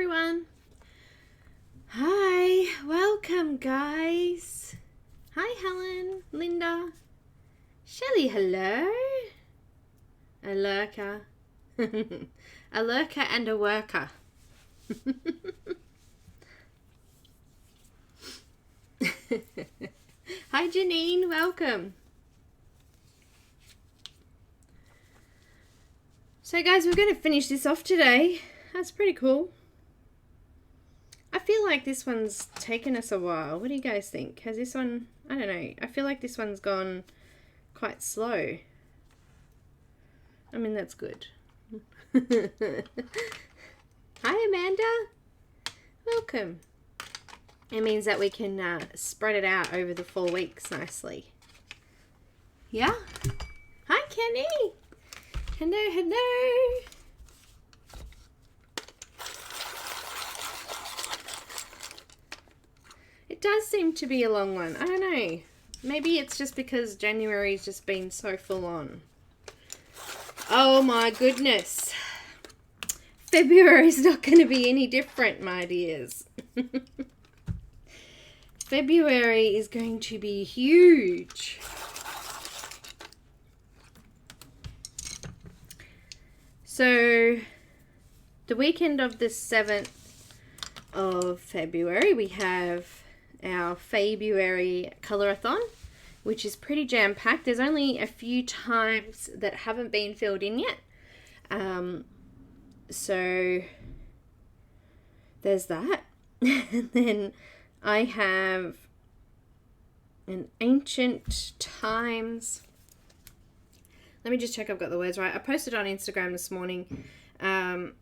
everyone. Hi, welcome guys. Hi Helen, Linda, Shelley, hello. A lurker. A lurker and a worker. Hi Janine, welcome. So guys, we're going to finish this off today. That's pretty cool. I feel like this one's taken us a while. What do you guys think? Has this one, I don't know, I feel like this one's gone quite slow. I mean, that's good. Hi Amanda, welcome. It means that we can spread it out over the 4 weeks nicely. Yeah? Hi Kenny. Hello, hello. It does seem to be a long one. I don't know. Maybe it's just because January's just been so full on. Oh my goodness. February's not going to be any different, my dears. February is going to be huge. So, the weekend of the 7th of February, we have our February colorathon, which is pretty jam-packed. There's only a few times that haven't been filled in yet. So, there's that. And then I have an Ancient Times. Let me just check I've got the words right. I posted on Instagram this morning. So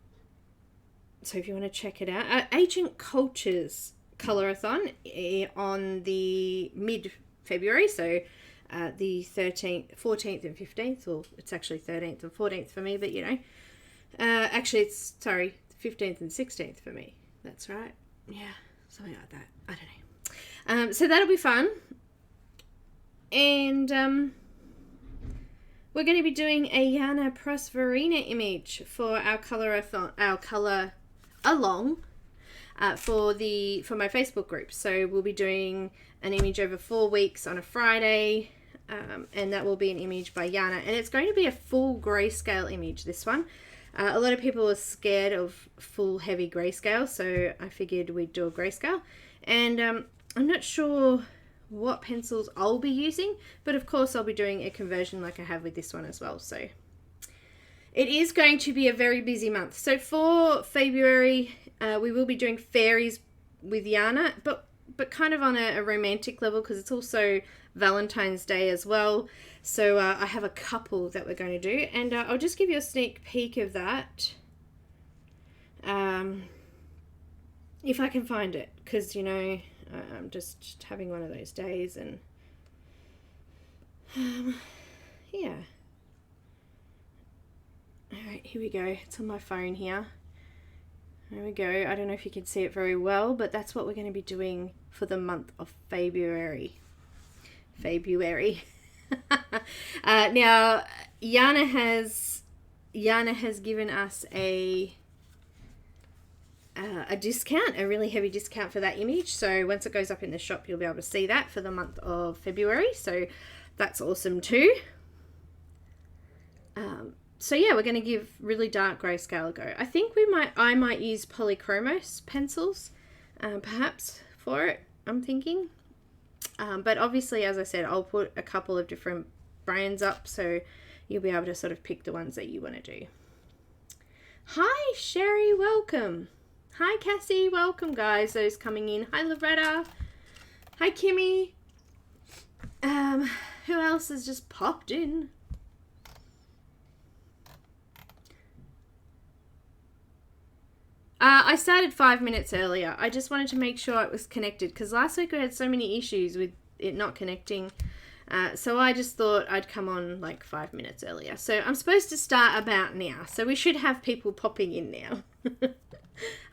if you want to check it out. Ancient Cultures Colorathon on the mid-February. So the 13th, 14th and 15th. Or it's actually 13th and 14th for me. But you know. Actually it's, sorry, 15th and 16th for me. That's right. Yeah. Something like that. I don't know. So that'll be fun. And we're going to be doing a Yana Prosperina image for our colorathon, our color along for my Facebook group. So we'll be doing an image over 4 weeks on a Friday, and that will be an image by Yana, and it's going to be a full grayscale image. This one, a lot of people are scared of full heavy grayscale, so I figured we'd do a grayscale, and I'm not sure what pencils I'll be using, but of course I'll be doing a conversion like I have with this one as well. So it is going to be a very busy month. So for February, we will be doing fairies with Yana, but kind of on a romantic level, because it's also Valentine's Day as well. So I have a couple that we're going to do, and I'll just give you a sneak peek of that if I can find it, because you know I'm just having one of those days, and yeah. Alright, here we go. It's on my phone here. There we go. I don't know if you can see it very well, but that's what we're going to be doing for the month of February. Now, Yana has given us a discount, a really heavy discount for that image. So once it goes up in the shop, you'll be able to see that for the month of February. So that's awesome too. So yeah, we're going to give really dark grayscale a go. I think I might use Polychromos pencils, perhaps for it, I'm thinking. But obviously, as I said, I'll put a couple of different brands up, so you'll be able to sort of pick the ones that you want to do. Hi, Sherry, welcome. Hi, Cassie, welcome, guys, those coming in. Hi, Loretta. Hi, Kimmy. Who else has just popped in? I started 5 minutes earlier. I just wanted to make sure it was connected, because last week I had so many issues with it not connecting. So I just thought I'd come on like 5 minutes earlier. So I'm supposed to start about now. So we should have people popping in now.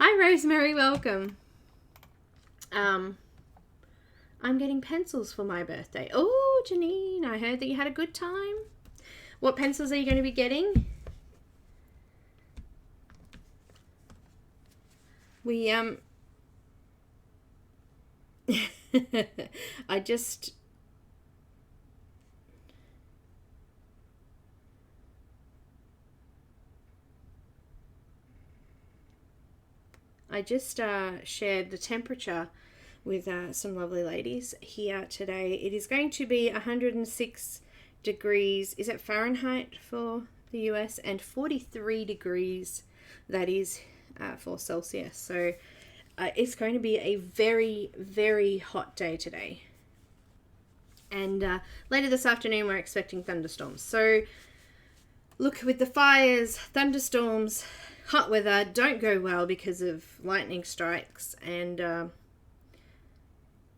Hi, Rosemary, welcome. I'm getting pencils for my birthday. Oh, Janine, I heard that you had a good time. What pencils are you going to be getting? We, I just shared the temperature with some lovely ladies here today. It is going to be 106 degrees, is it Fahrenheit for the US, and 43 degrees, that is for Celsius. So it's going to be a very, very hot day today. And later this afternoon we're expecting thunderstorms. So look, with the fires, thunderstorms, hot weather don't go well because of lightning strikes, and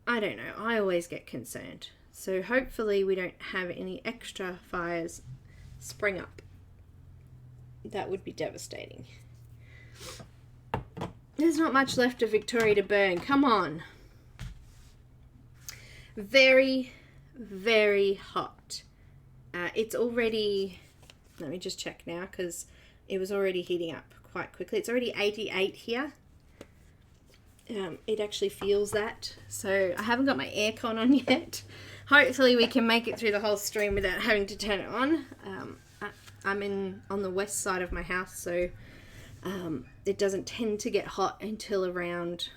I don't know, I always get concerned. So hopefully we don't have any extra fires spring up. That would be devastating. There's not much left of Victoria to burn. Come on. Very, very hot. It's already, let me just check now because it was already heating up quite quickly. It's already 88 here. It actually feels that. So I haven't got my aircon on yet. Hopefully we can make it through the whole stream without having to turn it on. I'm on the west side of my house, so it doesn't tend to get hot until around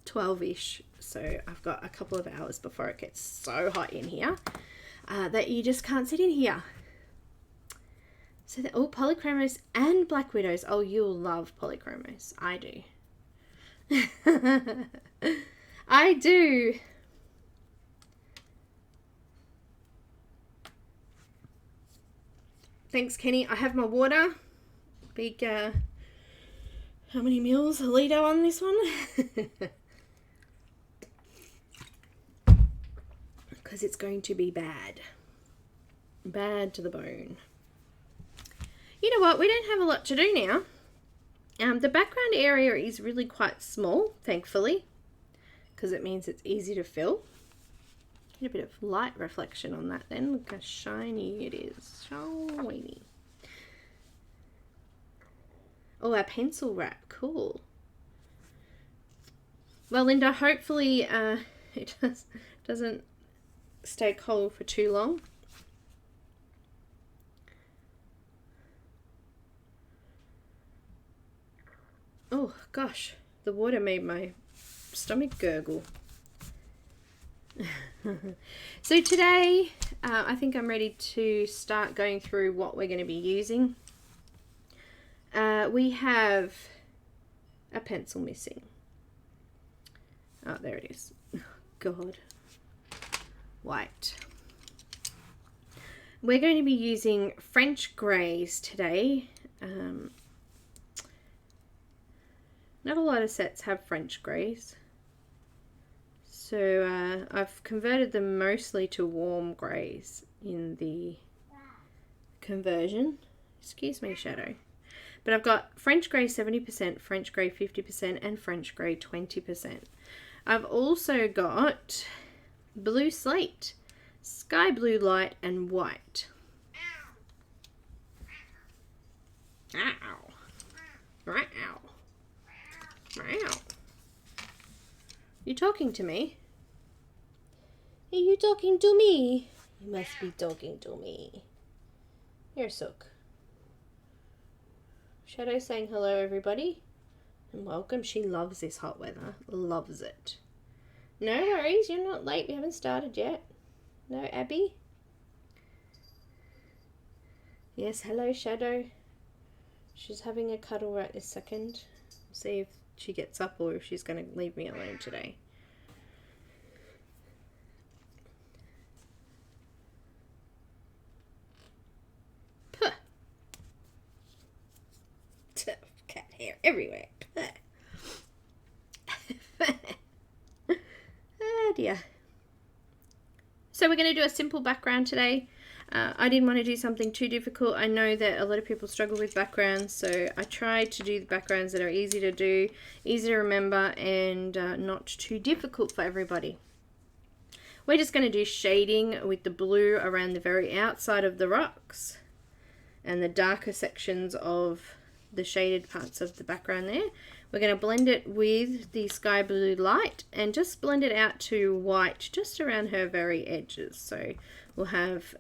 12-ish. So I've got a couple of hours before it gets so hot in here that you just can't sit in here. So they're all Polychromos and Black Widows. Oh, you'll love Polychromos. I do. I do. Thanks, Kenny. I have my water. Big, how many mils? A litre on this one? Because it's going to be bad. Bad to the bone. You know what? We don't have a lot to do now. The background area is really quite small, thankfully, because it means it's easy to fill. Get a bit of light reflection on that then. Look how shiny it is. Shiny. Oh, our pencil wrap. Cool. Well, Linda, hopefully it doesn't stay cold for too long. Oh gosh, the water made my stomach gurgle. So today I think I'm ready to start going through what we're going to be using. We have a pencil missing. Oh, there it is. Oh, God. White. We're going to be using French greys today. Not a lot of sets have French greys. So I've converted them mostly to warm greys in the conversion. Excuse me, Shadow. But I've got French grey 70%, French grey 50%, and French grey 20%. I've also got blue slate, sky blue light, and white. Ow. Ow. Ow. You talking to me? Are you talking to me? You must be talking to me. Here, Sook. Shadow saying hello, everybody. And welcome. She loves this hot weather. Loves it. No worries. You're not late. We haven't started yet. No, Abby? Yes, hello, Shadow. She's having a cuddle right this second. See if she gets up or if she's going to leave me alone today. Puh. Cat hair everywhere. Oh dear. So we're going to do a simple background today. I didn't want to do something too difficult. I know that a lot of people struggle with backgrounds, so I tried to do the backgrounds that are easy to do, easy to remember, and not too difficult for everybody. We're just going to do shading with the blue around the very outside of the rocks and the darker sections of the shaded parts of the background there. We're going to blend it with the sky blue light and just blend it out to white just around her very edges. So we'll have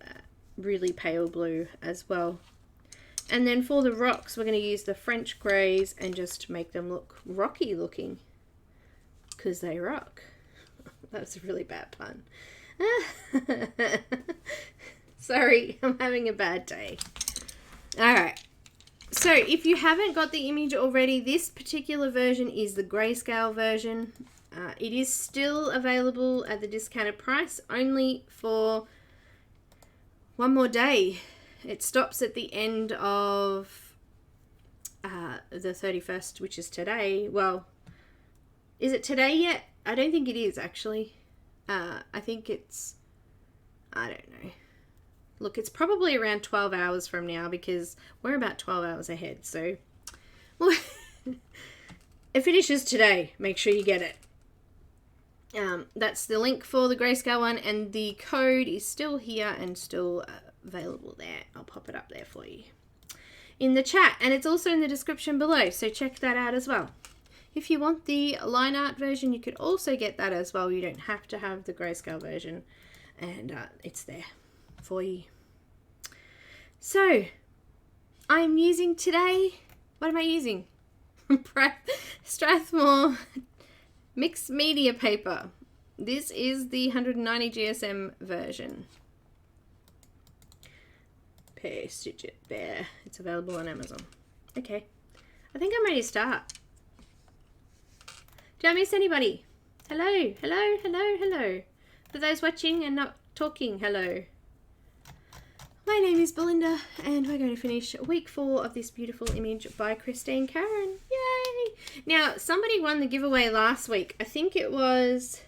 really pale blue as well. And then for the rocks, we're going to use the French greys and just make them look rocky looking, because they rock. That's a really bad pun. Sorry, I'm having a bad day. Alright, so if you haven't got the image already, this particular version is the grayscale version. It is still available at the discounted price, only for one more day. It stops at the end of the 31st, which is today. Well, is it today yet? I don't think it is, actually. I think it's, I don't know. Look, it's probably around 12 hours from now, because we're about 12 hours ahead. So, well, it finishes today. Make sure you get it. That's the link for the grayscale one, and the code is still here and still available there. I'll pop it up there for you in the chat, and it's also in the description below, so check that out as well. If you want the line art version, you could also get that as well. You don't have to have the grayscale version, and it's there for you. So I'm using today, what am I using? Strathmore mixed media paper. This is the 190 GSM version. Paste it there. It's available on Amazon. Okay, I think I'm ready to start. Did I miss anybody? Hello, hello, hello, hello. For those watching and not talking, hello. My name is Belinda, and we're going to finish week 4 of this beautiful image by Christine Karron. Yay! Now, somebody won the giveaway last week. I think it was...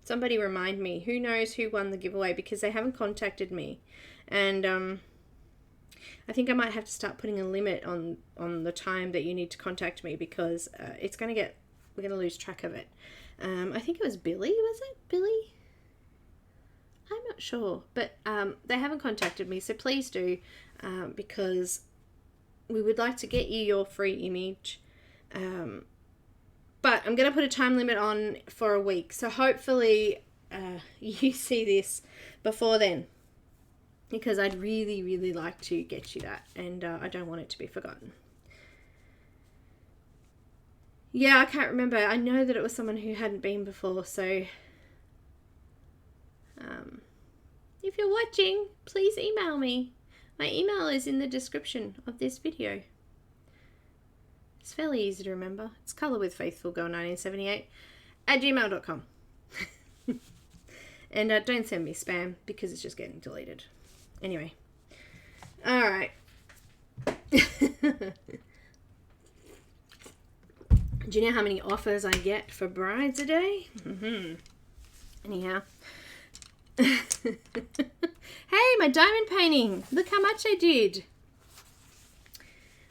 Somebody remind me. Who knows who won the giveaway, because they haven't contacted me. And I think I might have to start putting a limit on the time that you need to contact me, because it's going to get... We're going to lose track of it. I think it was Billy, was it? Billy? I'm not sure, but they haven't contacted me, so please do, because we would like to get you your free image. But I'm going to put a time limit on for a week, so hopefully you see this before then, because I'd really, really like to get you that, and I don't want it to be forgotten. Yeah, I can't remember. I know that it was someone who hadn't been before, so... if you're watching, please email me. My email is in the description of this video. It's fairly easy to remember. It's colorwithfaithfulgirl1978@gmail.com. And don't send me spam, because it's just getting deleted. Anyway. Alright. Do you know how many offers I get for brides a day? Anyhow. Hey, my diamond painting. Look how much I did.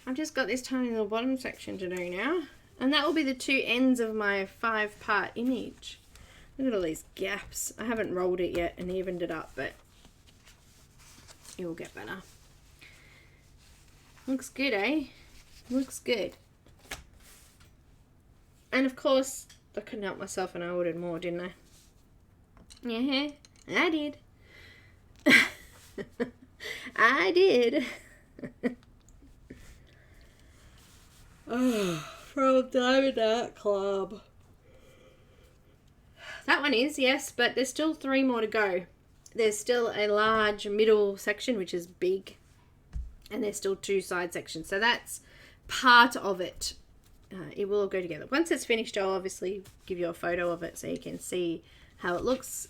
I've just got this tiny little bottom section to do now. And that will be the 2 ends of my 5-part image. Look at all these gaps. I haven't rolled it yet and evened it up, but it will get better. Looks good, eh? Looks good. And of course, I couldn't help myself and I ordered more, didn't I? Yeah, I did. I did. Oh, from Diamond Art Club. That one is, yes, but there's still 3 more to go. There's still a large middle section, which is big, and there's still 2 side sections. So that's part of it. It will all go together. Once it's finished, I'll obviously give you a photo of it so you can see how it looks.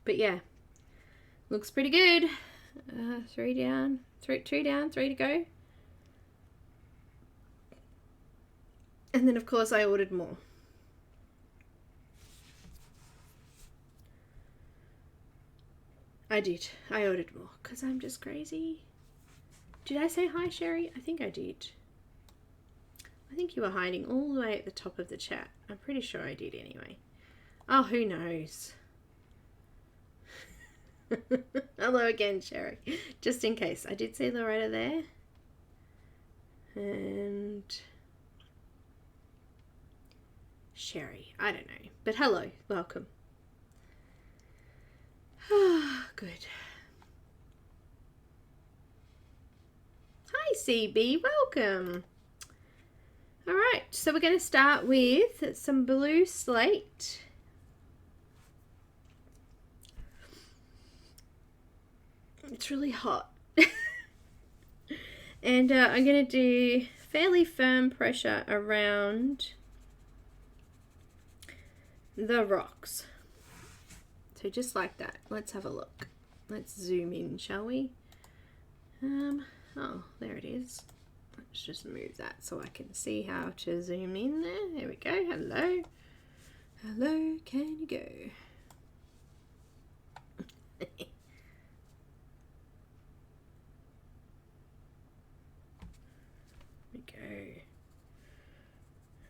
But yeah, looks pretty good. 3 down, 2 down, 3 to go. And then, of course, I ordered more. I did. I ordered more because I'm just crazy. Did I say hi, Sherry? I think I did. I think you were hiding all the way at the top of the chat. I'm pretty sure I did anyway. Oh, who knows? Hello again, Sherry. Just in case. I did see Loretta there. and Sherry. I don't know. But hello, welcome. Ah, good. Hi, CB, welcome. All right, so we're going to start with some blue slate. It's really hot. And I'm going to do fairly firm pressure around the rocks. So just like that. Let's have a look. Let's zoom in, shall we? Oh, there it is. Let's just move that so I can see how to zoom in there. There we go. Hello. Hello, can you go?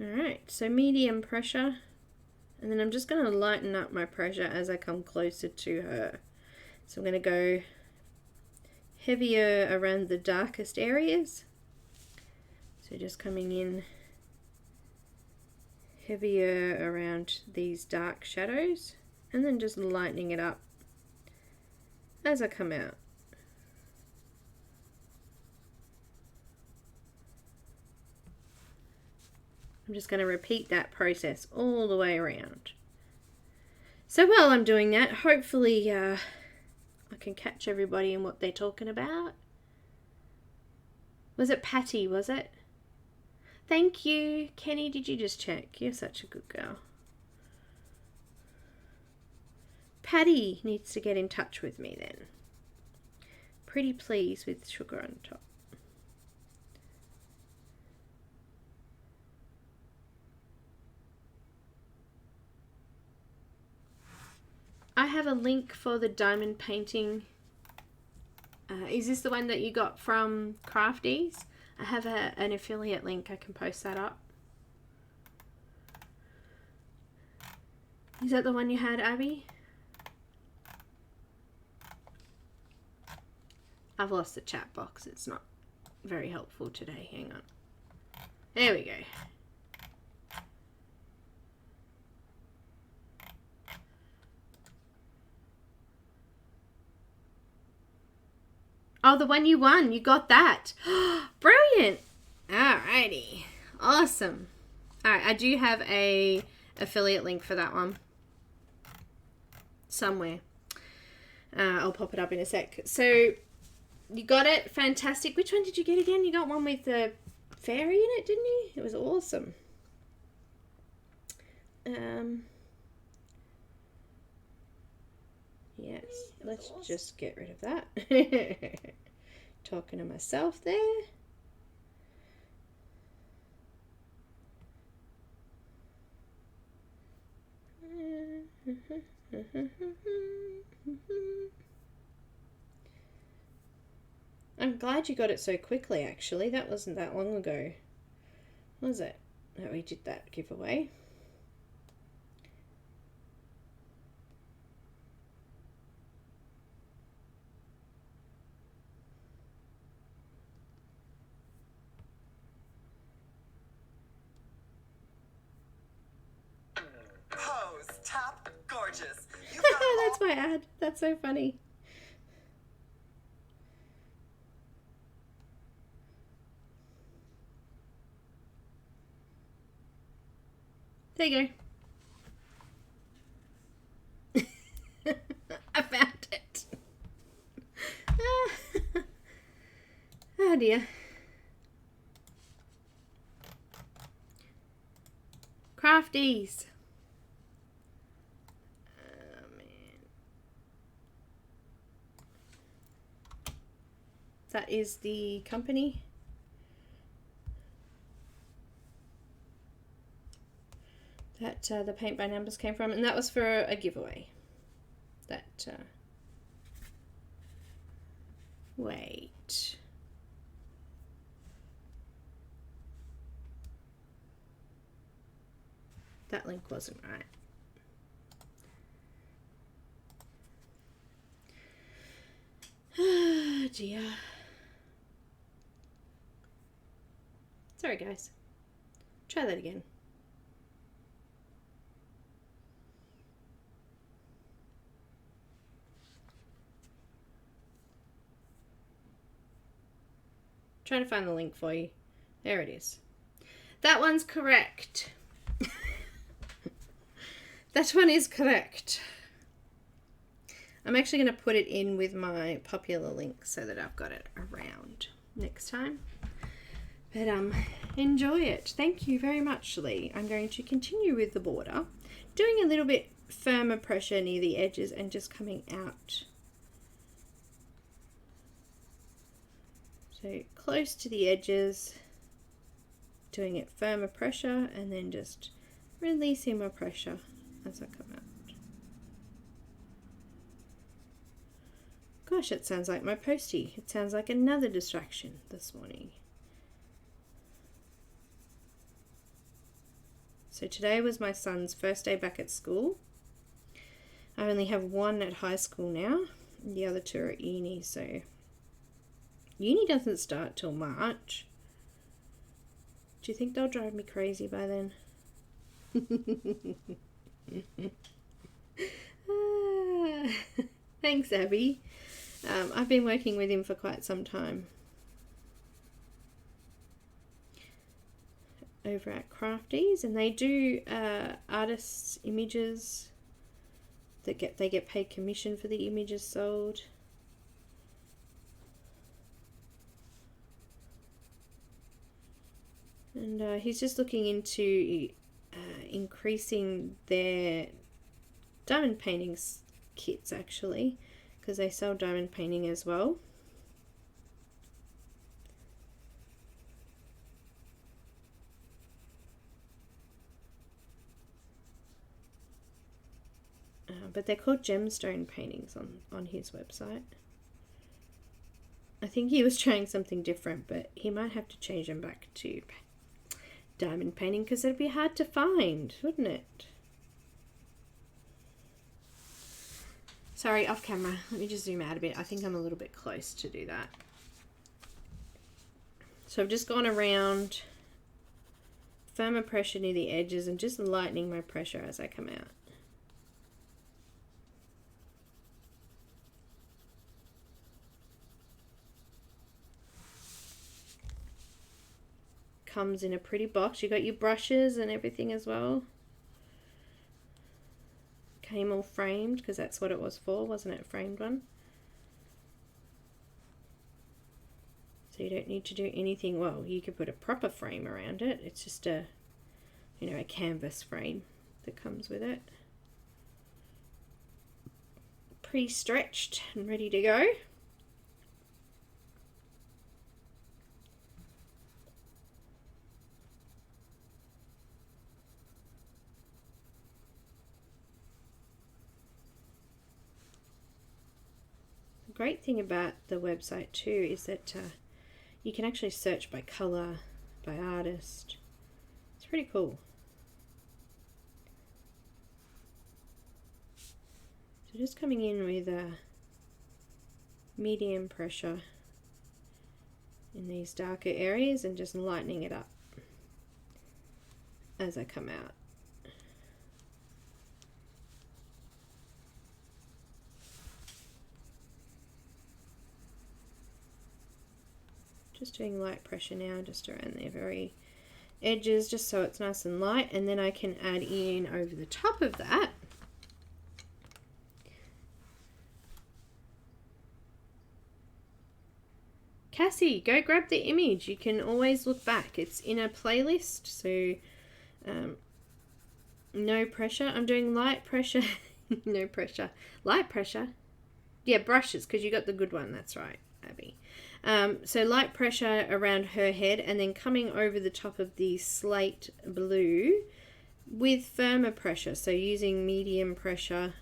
Alright, so medium pressure, and then I'm just going to lighten up my pressure as I come closer to her. So I'm going to go heavier around the darkest areas. So just coming in heavier around these dark shadows, and then just lightening it up as I come out. I'm just going to repeat that process all the way around. So while I'm doing that, hopefully I can catch everybody in what they're talking about. Was it Patty, was it? Thank you. Kenny, did you just check? You're such a good girl. Patty needs to get in touch with me then. Pretty please with sugar on top. I have a link for the diamond painting. Is this the one that you got from Crafties? I have an affiliate link. I can post that up. Is that the one you had, Abby? I've lost the chat box. It's not very helpful today. Hang on. There we go. Oh, the one you won. You got that. Brilliant. Alrighty. Awesome. Alright, I do have a affiliate link for that one. Somewhere. I'll pop it up in a sec. So, you got it. Fantastic. Which one did you get again? You got one with the fairy in it, didn't you? It was awesome. Yes, let's just get rid of that. Talking to myself there. I'm glad you got it so quickly, actually. That wasn't that long ago, was it? That we did that giveaway. Top gorgeous. That's my ad. That's so funny. There you go. I found it. Oh dear. Crafties. That is the company. That the Paint by Numbers came from, and that was for a giveaway. That wait. That link wasn't right. Oh dear. Sorry guys. Try that again. Trying to find the link for you. There it is. That one's correct. That one is correct. I'm actually going to put it in with my popular link so that I've got it around next time. But enjoy it. Thank you very much, Lee. I'm going to continue with the border, doing a little bit firmer pressure near the edges and just coming out. So close to the edges, doing it firmer pressure and then just releasing my pressure as I come out. Gosh, it sounds like my postie. It sounds like another distraction this morning. So today was my son's first day back at school. I only have one at high school now. The other two are at uni, so uni doesn't start till March. Do you think they'll drive me crazy by then? Thanks, Abby. I've been working with him for quite some time. Over at Crafties, and they do artists' images. They get paid commission for the images sold. And he's just looking into increasing their diamond paintings kits, actually, because they sell diamond painting as well. But they're called gemstone paintings on his website. I think he was trying something different, but he might have to change them back to diamond painting because it'd be hard to find, wouldn't it? Sorry, off camera. Let me just zoom out a bit. I think I'm a little bit close to do that. So I've just gone around, firmer pressure near the edges and just lightening my pressure as I come out. Comes in a pretty box. You got your brushes and everything as well. Came all framed because that's what it was for, wasn't it? A framed one. So you don't need to do anything. Well, you could put a proper frame around it. It's just a, you know, a canvas frame that comes with it. Pre-stretched and ready to go. Great thing about the website too is that you can actually search by color, by artist. It's pretty cool. So just coming in with medium pressure in these darker areas and just lightening it up as I come out. Just doing light pressure now, just around the very edges, just so it's nice and light, and then I can add in over the top of that Cassie, go grab the image. You can always look back. It's in a playlist, so no pressure. I'm doing light pressure. No pressure. Light pressure. Yeah, brushes, because you got the good one. That's right, Abby. So light pressure around her head and then coming over the top of the slate blue with firmer pressure. So using medium pressure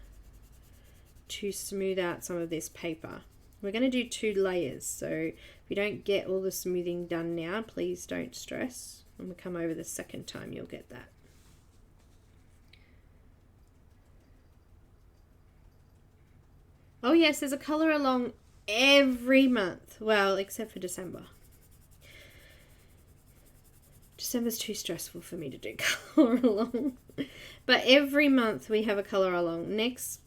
to smooth out some of this paper. We're going to do 2 layers. So if you don't get all the smoothing done now, please don't stress. When we come over the second time, you'll get that. Oh yes, there's a colour along every month. Well, except for December. December's too stressful for me to do colour along. But every month we have a colour along. Next,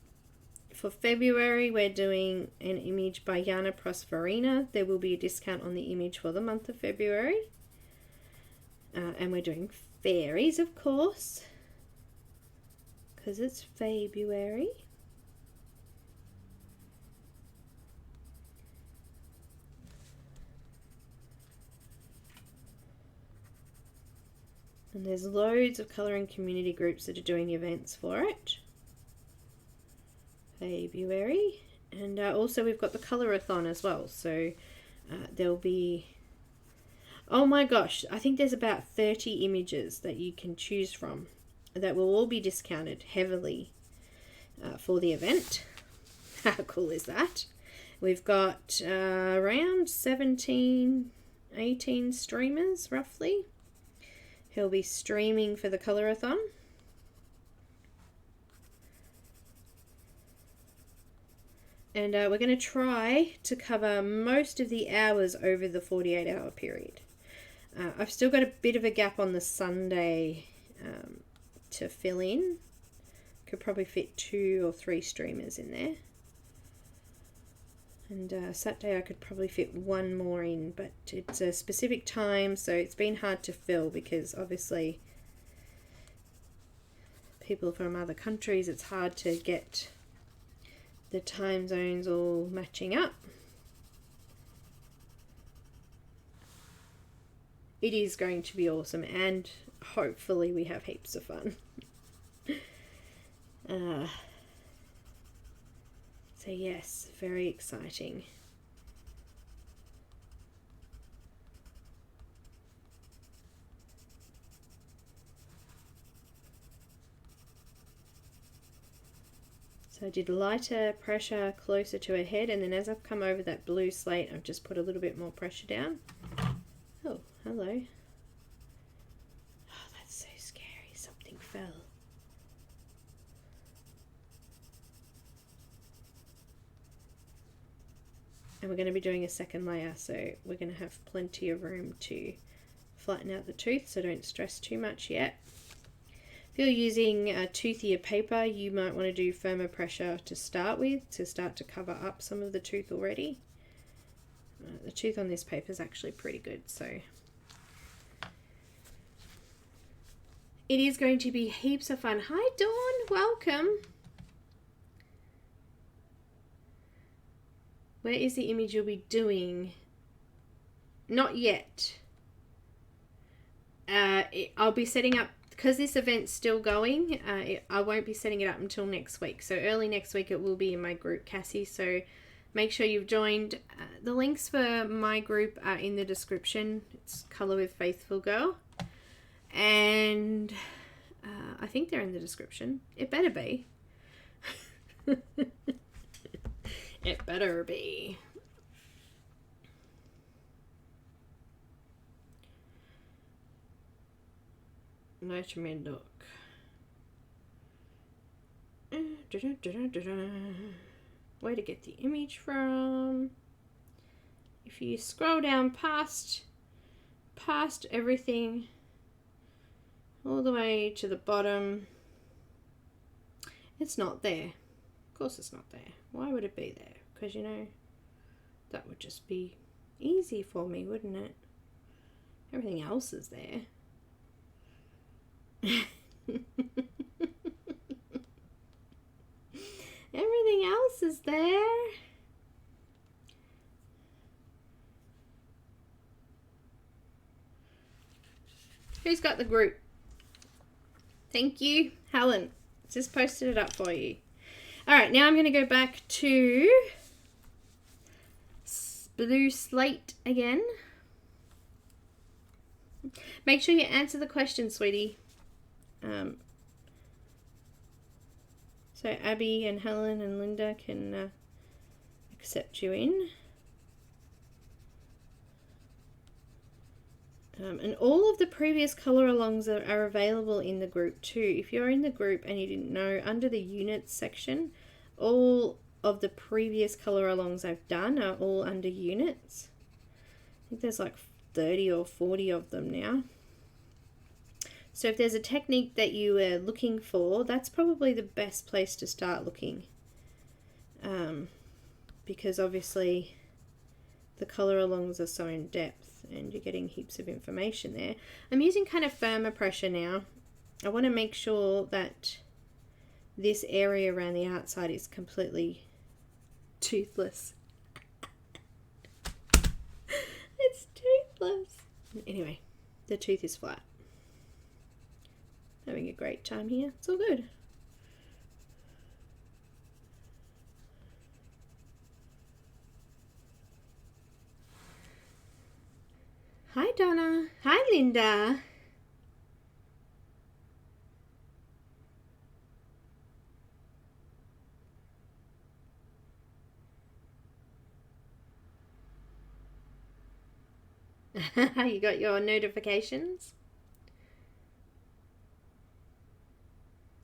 for February, we're doing an image by Yana Prosperina. There will be a discount on the image for the month of February. And we're doing fairies, of course, because it's February. And there's loads of colouring community groups that are doing events for it. February. And also we've got the colour-a-thon as well. So there'll be... Oh my gosh, I think there's about 30 images that you can choose from that will all be discounted heavily for the event. How cool is that? We've got around 17, 18 streamers roughly. He'll be streaming for the colour-a-thon. And we're going to try to cover most of the hours over the 48-hour period. I've still got a bit of a gap on the Sunday to fill in. Could probably fit 2 or 3 streamers in there. And Saturday I could probably fit 1 more in, but it's a specific time, so it's been hard to fill because obviously people from other countries, it's hard to get the time zones all matching up. It is going to be awesome, and hopefully we have heaps of fun. So yes, very exciting. So I did lighter pressure closer to her head, and then as I've come over that blue slate, I've just put a little bit more pressure down. Oh, hello. Oh, that's so scary. Something fell. And we're going to be doing a second layer, so we're going to have plenty of room to flatten out the tooth, so don't stress too much yet. If you're using a toothier paper, you might want to do firmer pressure to start with, to start to cover up some of the tooth already. The tooth on this paper is actually pretty good, so it is going to be heaps of fun. Hi Dawn, welcome. Where is the image you'll be doing? Not yet. I'll be setting up, because this event's still going, I won't be setting it up until next week. So early next week it will be in my group, Cassie. So make sure you've joined. The links for my group are in the description. It's Colour with Faithful Girl. And I think they're in the description. It better be. It better be. Let me look. Where to get the image from? If you scroll down past everything, all the way to the bottom, it's not there. Of course it's not there. Why would it be there? Because, you know, that would just be easy for me, wouldn't it? Everything else is there. Everything else is there. Who's got the group? Thank you, Helen. Just posted it up for you. Alright, now I'm going to go back to blue slate again. Make sure you answer the question, sweetie. So Abby and Helen and Linda can accept you in. And all of the previous colour alongs are available in the group too. If you're in the group and you didn't know, under the units section, all of the previous colour alongs I've done are all under units. I think there's like 30 or 40 of them now. So if there's a technique that you are looking for, that's probably the best place to start looking. Because obviously the color alongs are so in depth and you're getting heaps of information there. I'm using kind of firmer pressure now. I want to make sure that this area around the outside is completely toothless. It's toothless. Anyway, the tooth is flat. Having a great time here. It's all good. Hi Donna. Hi Linda. You got your notifications?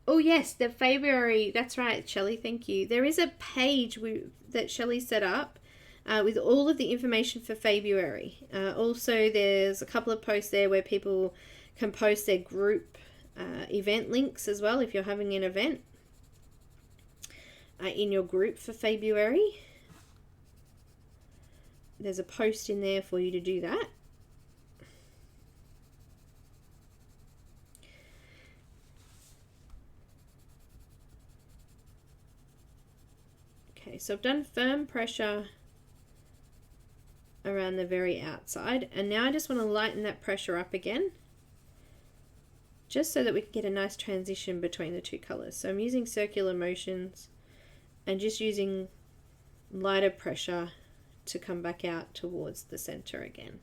Oh yes, the February, that's right, Shelley, thank you. There is a page that Shelley set up with all of the information for February. Also, there's a couple of posts there where people can post their group event links as well if you're having an event in your group for February. There's a post in there for you to do that. Okay, so I've done firm pressure around the very outside, and now I just want to lighten that pressure up again, just so that we can get a nice transition between the two colors. So I'm using circular motions and just using lighter pressure to come back out towards the center again.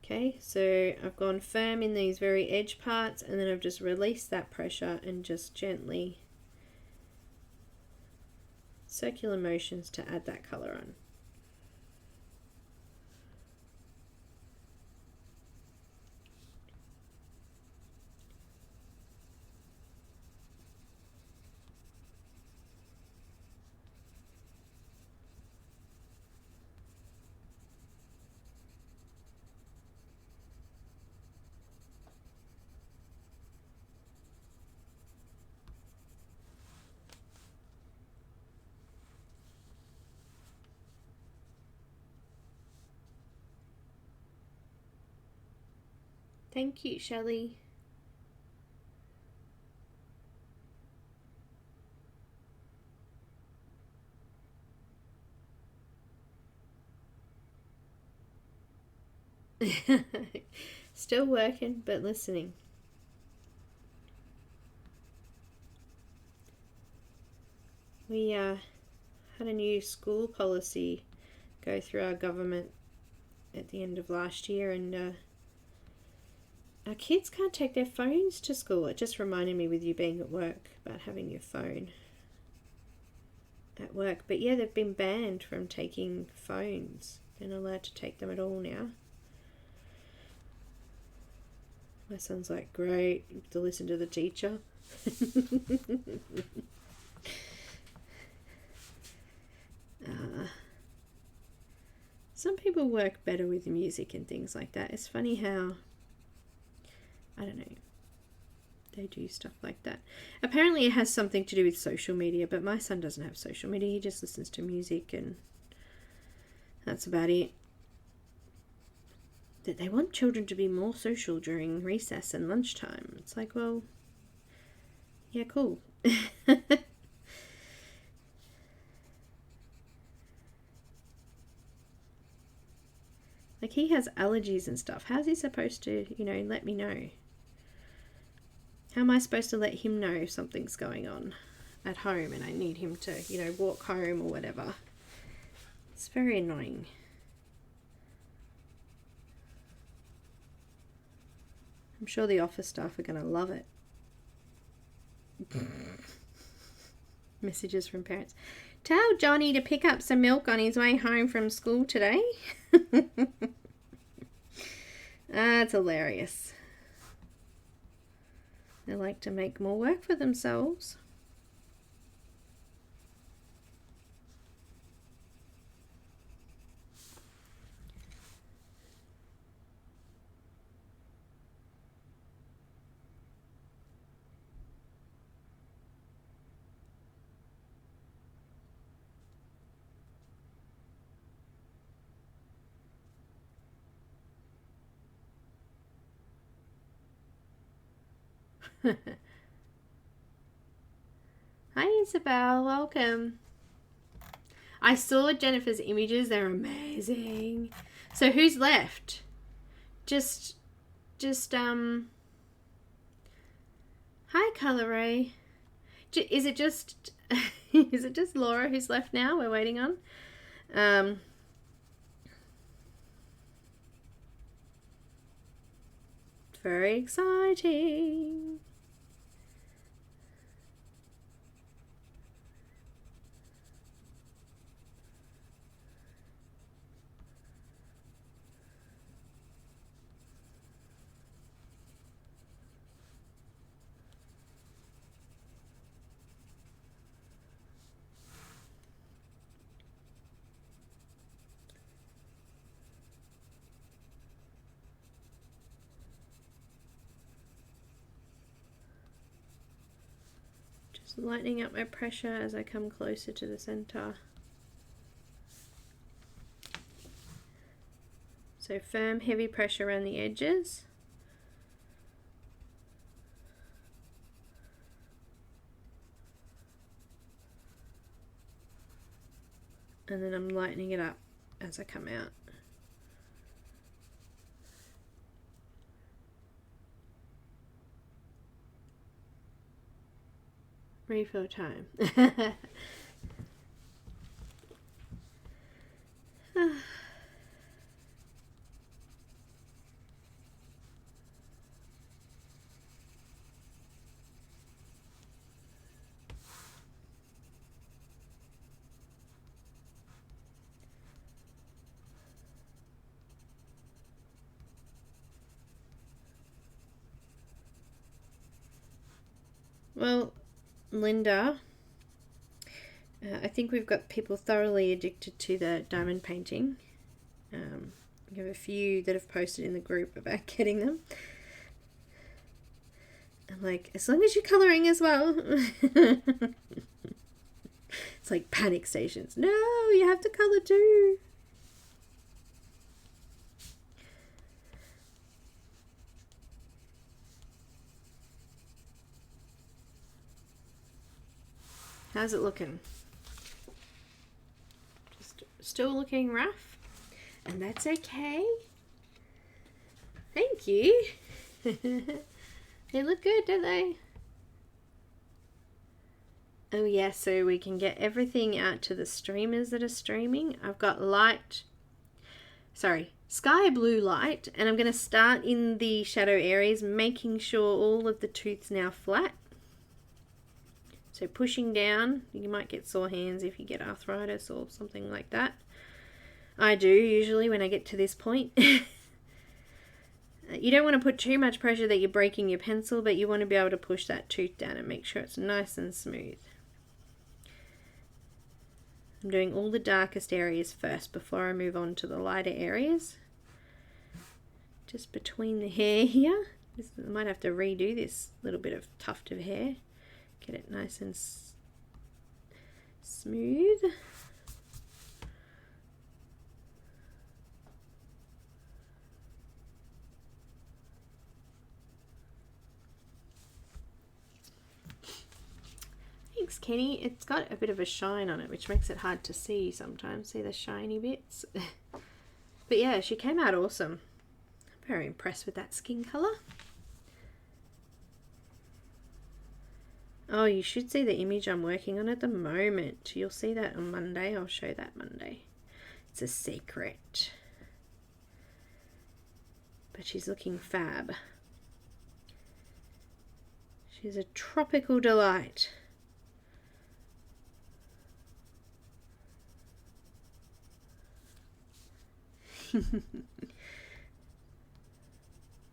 Okay, so I've gone firm in these very edge parts, and then I've just released that pressure and just gently circular motions to add that color on. Thank you, Shelley. Still working, but listening. We had a new school policy go through our government at the end of last year, and our kids can't take their phones to school. It just reminded me with you being at work about having your phone at work. But yeah, they've been banned from taking phones. They're not allowed to take them at all now. My son's like, great, you have to listen to the teacher. Some people work better with music and things like that. It's funny how, I don't know, they do stuff like that. Apparently it has something to do with social media, but my son doesn't have social media. He just listens to music and that's about it. That they want children to be more social during recess and lunchtime. It's like, well, yeah, cool. Like, he has allergies and stuff. How's he supposed to, let me know? How am I supposed to let him know if something's going on at home and I need him to, walk home or whatever? It's very annoying. I'm sure the office staff are going to love it. Messages from parents. Tell Johnny to pick up some milk on his way home from school today. That's hilarious. They like to make more work for themselves. Hi Isabel, welcome. I saw Jennifer's images, they're amazing. So who's left? Just hi Color Ray. Is it just is it just Laura who's left now we're waiting on? Very exciting. Just lightening up my pressure as I come closer to the center. So firm, heavy pressure around the edges. And then I'm lightening it up as I come out. Refill time. Well, Linda, I think we've got people thoroughly addicted to the diamond painting. We have a few that have posted in the group about getting them. I'm like, as long as you're colouring as well. It's like panic stations. No, you have to colour too. How's it looking? Just still looking rough, and that's okay. Thank you. They look good, don't they? Oh yeah, so we can get everything out to the streamers that are streaming. I've got sky blue light, and I'm going to start in the shadow areas, making sure all of the tooth's now flat. So pushing down, you might get sore hands if you get arthritis or something like that. I do usually when I get to this point. You don't want to put too much pressure that you're breaking your pencil, but you want to be able to push that tooth down and make sure it's nice and smooth. I'm doing all the darkest areas first before I move on to the lighter areas. Just between the hair here. I might have to redo this little bit of tuft of hair. Get it nice and smooth. Thanks, Kenny. It's got a bit of a shine on it, which makes it hard to see sometimes. See the shiny bits? But yeah, she came out awesome. I'm very impressed with that skin colour. Oh, you should see the image I'm working on at the moment. You'll see that on Monday. I'll show that Monday. It's a secret. But she's looking fab. She's a tropical delight.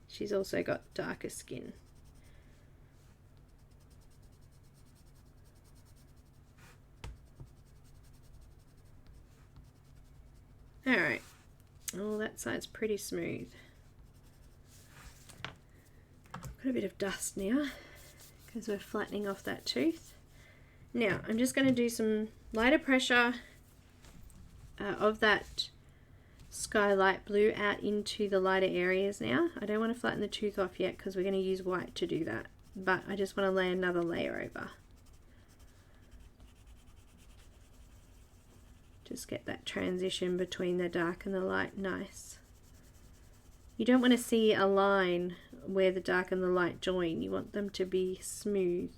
She's also got darker skin. Alright, oh, that side's pretty smooth. Got a bit of dust now because we're flattening off that tooth. Now I'm just going to do some lighter pressure of that skylight blue out into the lighter areas now. I don't want to flatten the tooth off yet because we're going to use white to do that. but I just want to lay another layer over. Just get that transition between the dark and the light nice. You don't want to see a line where the dark and the light join. You want them to be smooth.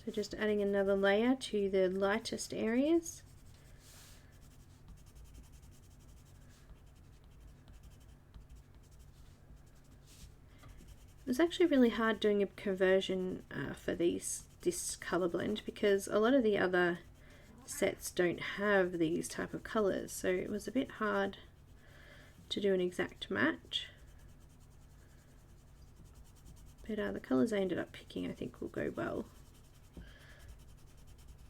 So just adding another layer to the lightest areas. It was actually really hard doing a conversion for this color blend because a lot of the other sets don't have these type of colors, so it was a bit hard to do an exact match. But the colors I ended up picking I think will go well.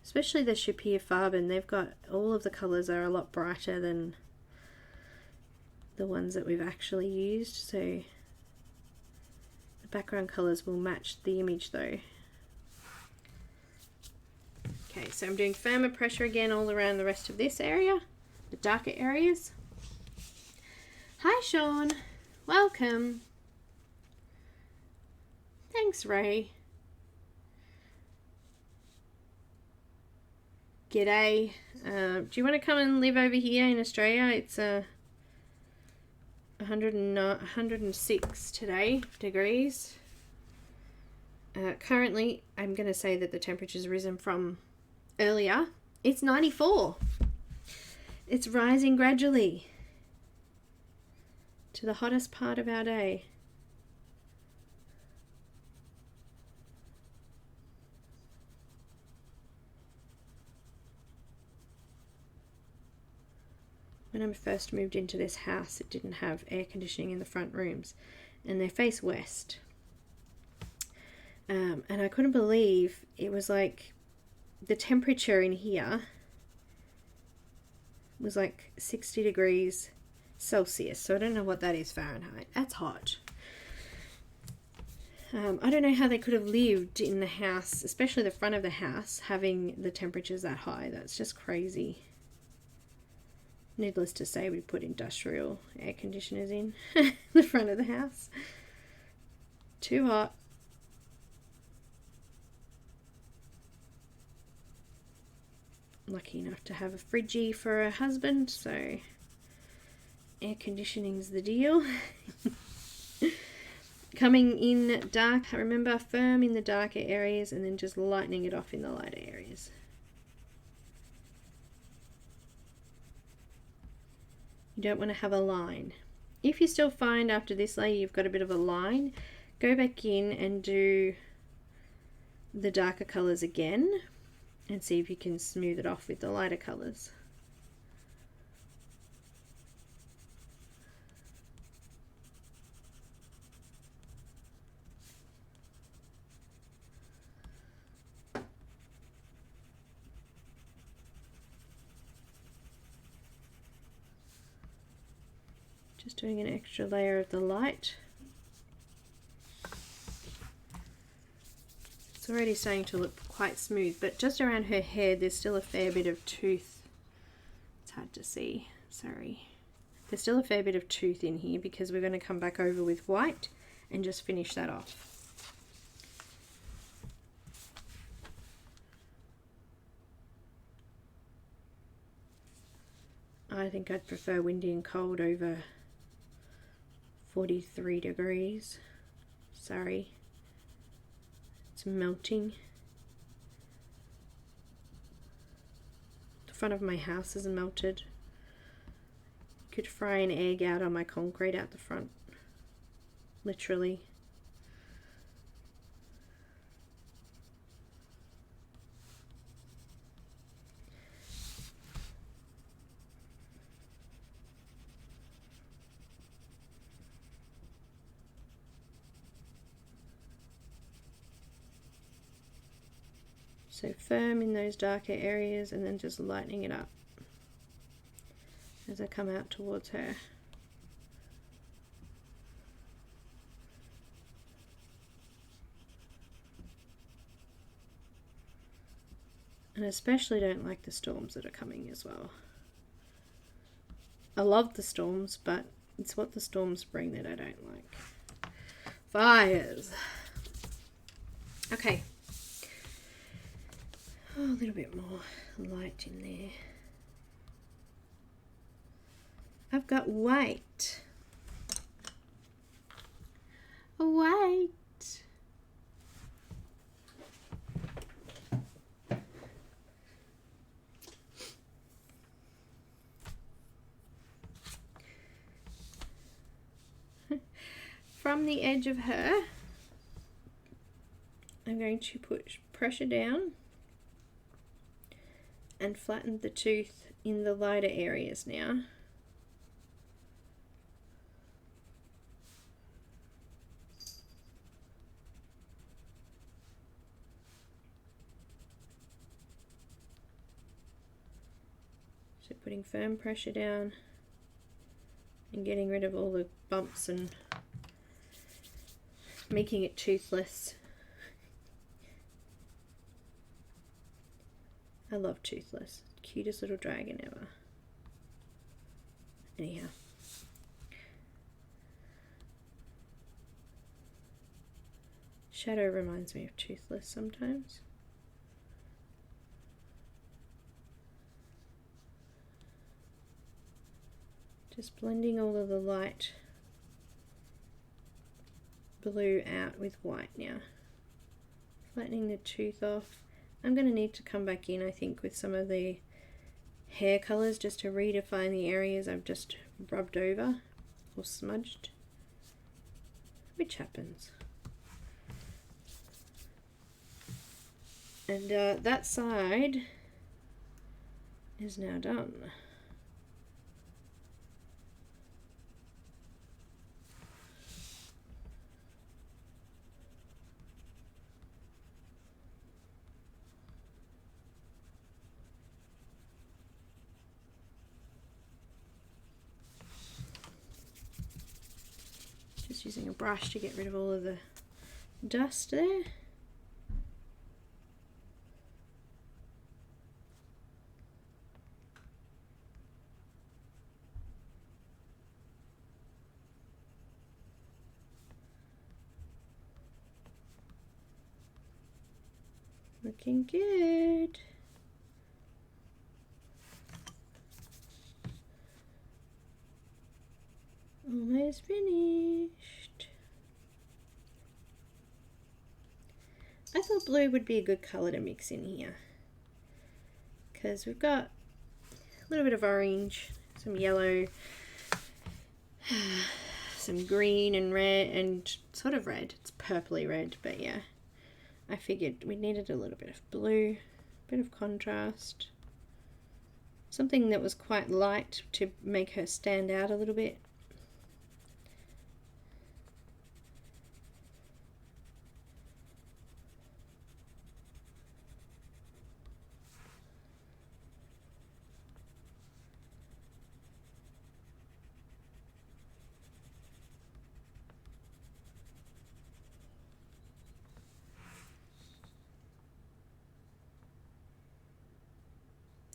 Especially the Faber, and they've got all of the colors are a lot brighter than the ones that we've actually used, so the background colors will match the image though. Okay, so I'm doing firmer pressure again all around the rest of this area, the darker areas. Hi Sean, welcome. Thanks Ray. G'day. Do you want to come and live over here in Australia? It's 106 today degrees. Currently, I'm going to say that the temperature's risen from earlier. It's 94. It's rising gradually to the hottest part of our day. When I first moved into this house, it didn't have air conditioning in the front rooms, and they face west. And I couldn't believe it was like the temperature in here was like 60 degrees Celsius. So I don't know what that is Fahrenheit. That's hot. I don't know how they could have lived in the house, especially the front of the house, having the temperatures that high. That's just crazy. Needless to say, we put industrial air conditioners in the front of the house. Too hot. Lucky enough to have a fridgie for a husband, so air conditioning's the deal. Coming in dark, remember, firm in the darker areas and then just lightening it off in the lighter areas. You don't want to have a line. If you still find after this layer you've got a bit of a line, go back in and do the darker colors again and see if you can smooth it off with the lighter colors. Just doing an extra layer of the light. It's already starting to look quite smooth, but just around her head there's still a fair bit of tooth. It's hard to see, sorry. There's still a fair bit of tooth in here because we're going to come back over with white and just finish that off. I think I'd prefer windy and cold over 43 degrees. Sorry. It's melting. The front of my house is melted. Could fry an egg out on my concrete out the front. Literally. So firm in those darker areas and then just lightening it up as I come out towards her. And I especially don't like the storms that are coming as well. I love the storms, but it's what the storms bring that I don't like. Fires. Okay. Oh, a little bit more light in there. I've got white. White. From the edge of her, I'm going to put pressure down and flatten the tooth in the lighter areas now. So putting firm pressure down and getting rid of all the bumps and making it toothless. I love toothless. Cutest little dragon ever. Anyhow. Shadow reminds me of toothless sometimes. Just blending all of the light blue out with white now. Flattening the tooth off. I'm going to need to come back in, I think, with some of the hair colours just to redefine the areas I've just rubbed over or smudged, which happens. And that side is now done. Just using a brush to get rid of all of the dust there. Looking good. Almost finished. I thought blue would be a good colour to mix in here because we've got a little bit of orange, some yellow, some green and red, and sort of red. It's purpley red, but yeah, I figured we needed a little bit of blue, a bit of contrast, something that was quite light to make her stand out a little bit.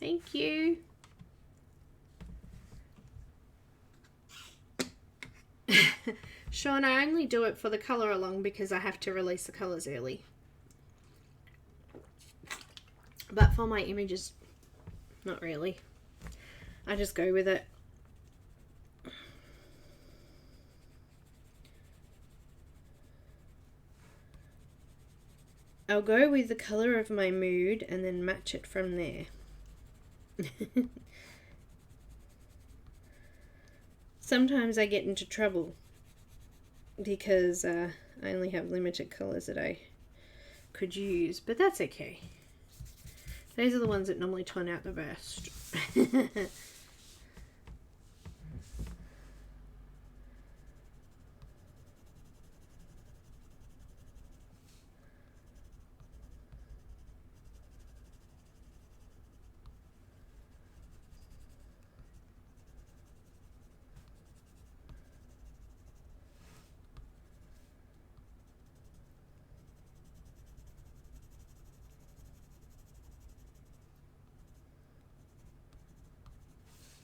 Thank you. Sean, I only do it for the colour along because I have to release the colours early. But for my images, not really. I just go with it. I'll go with the colour of my mood and then match it from there. Sometimes I get into trouble because I only have limited colours that I could use, but that's okay. Those are the ones that normally turn out the best.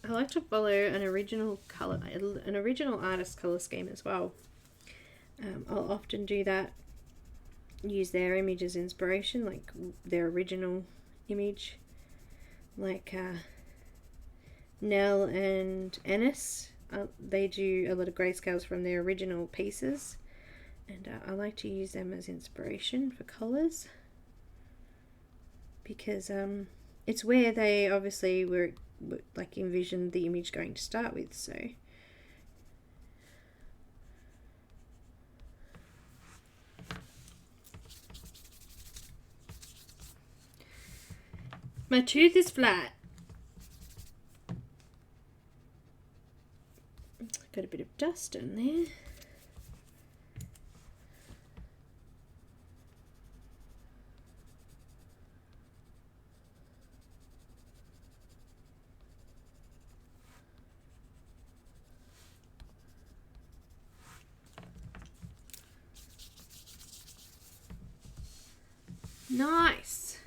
I like to follow an original artist color scheme as well. I'll often do that, use their image as inspiration, like their original image, like Nell and Ennis. They do a lot of grayscales from their original pieces, and I like to use them as inspiration for colors, because it's where they obviously were like envisioned the image going to start with. So my tooth is flat. Got a bit of dust in there. Nice.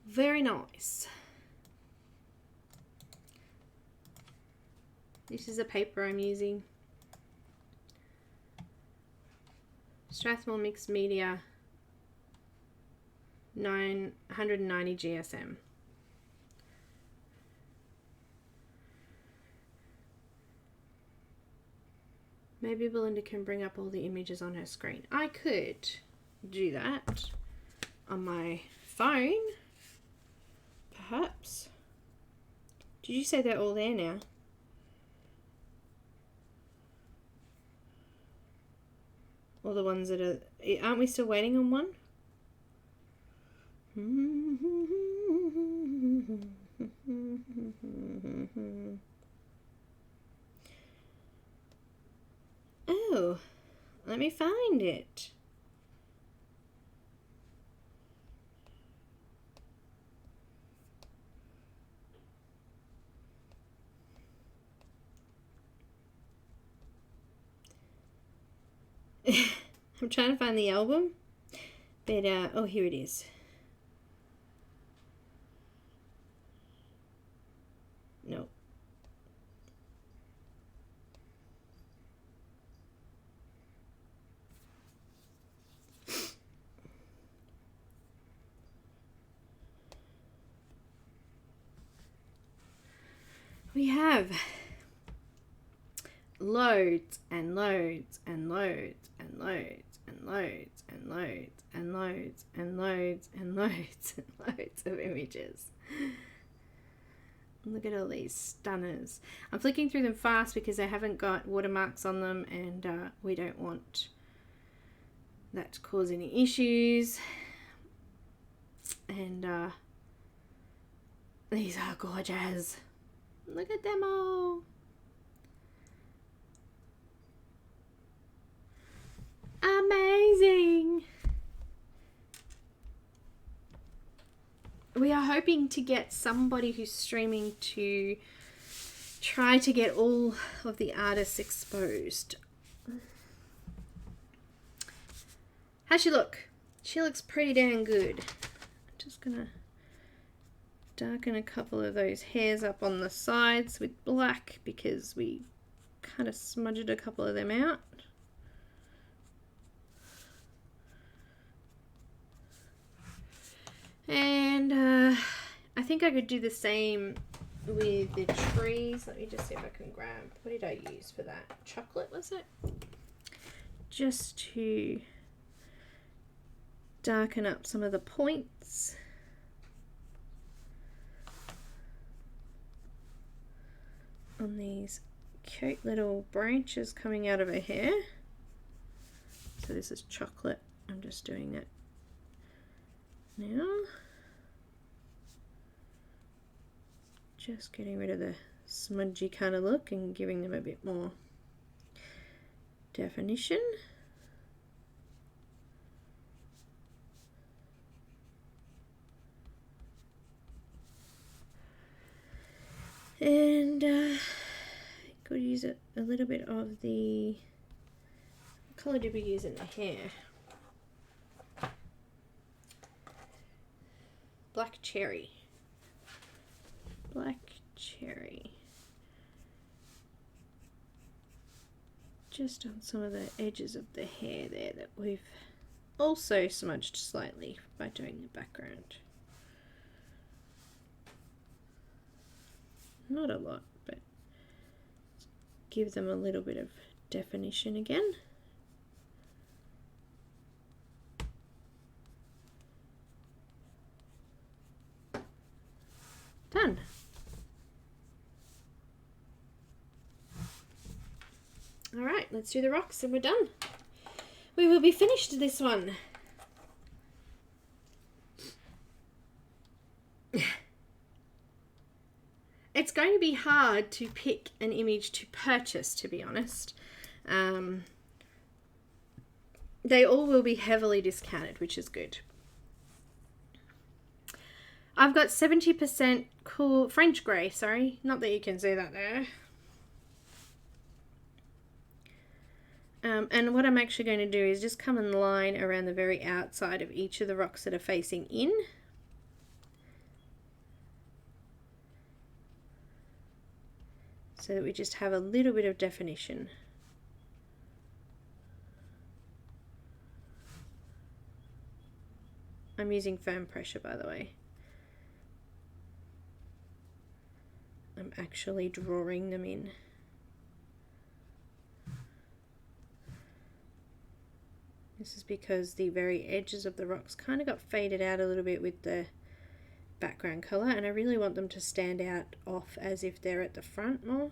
Very nice. This is a paper I'm using. Strathmore Mixed Media 990 GSM. Maybe Belinda can bring up all the images on her screen. I could do that on my phone, perhaps. Did you say they're all there now? All the ones that are... Aren't we still waiting on one? Oh, let me find it. I'm trying to find the album, but oh, here it is. No. We have loads and loads and loads and loads and loads and loads and loads and loads and loads and loads of images. Look at all these stunners. I'm flicking through them fast because they haven't got watermarks on them, and we don't want that to cause any issues. And these are gorgeous. Look at them all. Amazing. We are hoping to get somebody who's streaming to try to get all of the artists exposed. How's she look? She looks pretty damn good. I'm just gonna darken a couple of those hairs up on the sides with black because we kind of smudged a couple of them out. And I think I could do the same with the trees. Let me just see if I can grab, what did I use for that? Chocolate, was it? Just to darken up some of the points. On these cute little branches coming out of her hair. So this is chocolate. I'm just doing that now. Just getting rid of the smudgy kind of look and giving them a bit more definition. And could use a little bit of the, what colour did we use in the hair? cherry. Black cherry. Just on some of the edges of the hair there that we've also smudged slightly by doing the background. Not a lot, but give them a little bit of definition again. Done. All right, let's do the rocks and we're done. We will be finished this one. It's going to be hard to pick an image to purchase, to be honest. They all will be heavily discounted, which is good. I've got 70% cool French grey, sorry. Not that you can see that there. And what I'm actually going to do is just come and line around the very outside of each of the rocks that are facing in. So that we just have a little bit of definition. I'm using firm pressure, by the way. I'm actually drawing them in. This is because the very edges of the rocks kind of got faded out a little bit with the background colour, and I really want them to stand out off as if they're at the front more.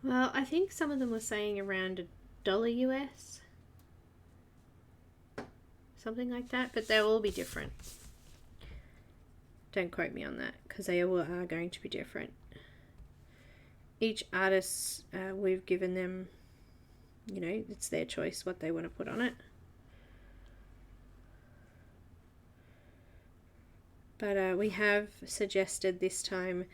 Well, I think some of them were saying around $1 US. Something like that, but they'll all be different. Don't quote me on that, because they all are going to be different. Each artist, we've given them, you know, it's their choice what they want to put on it. But we have suggested this time,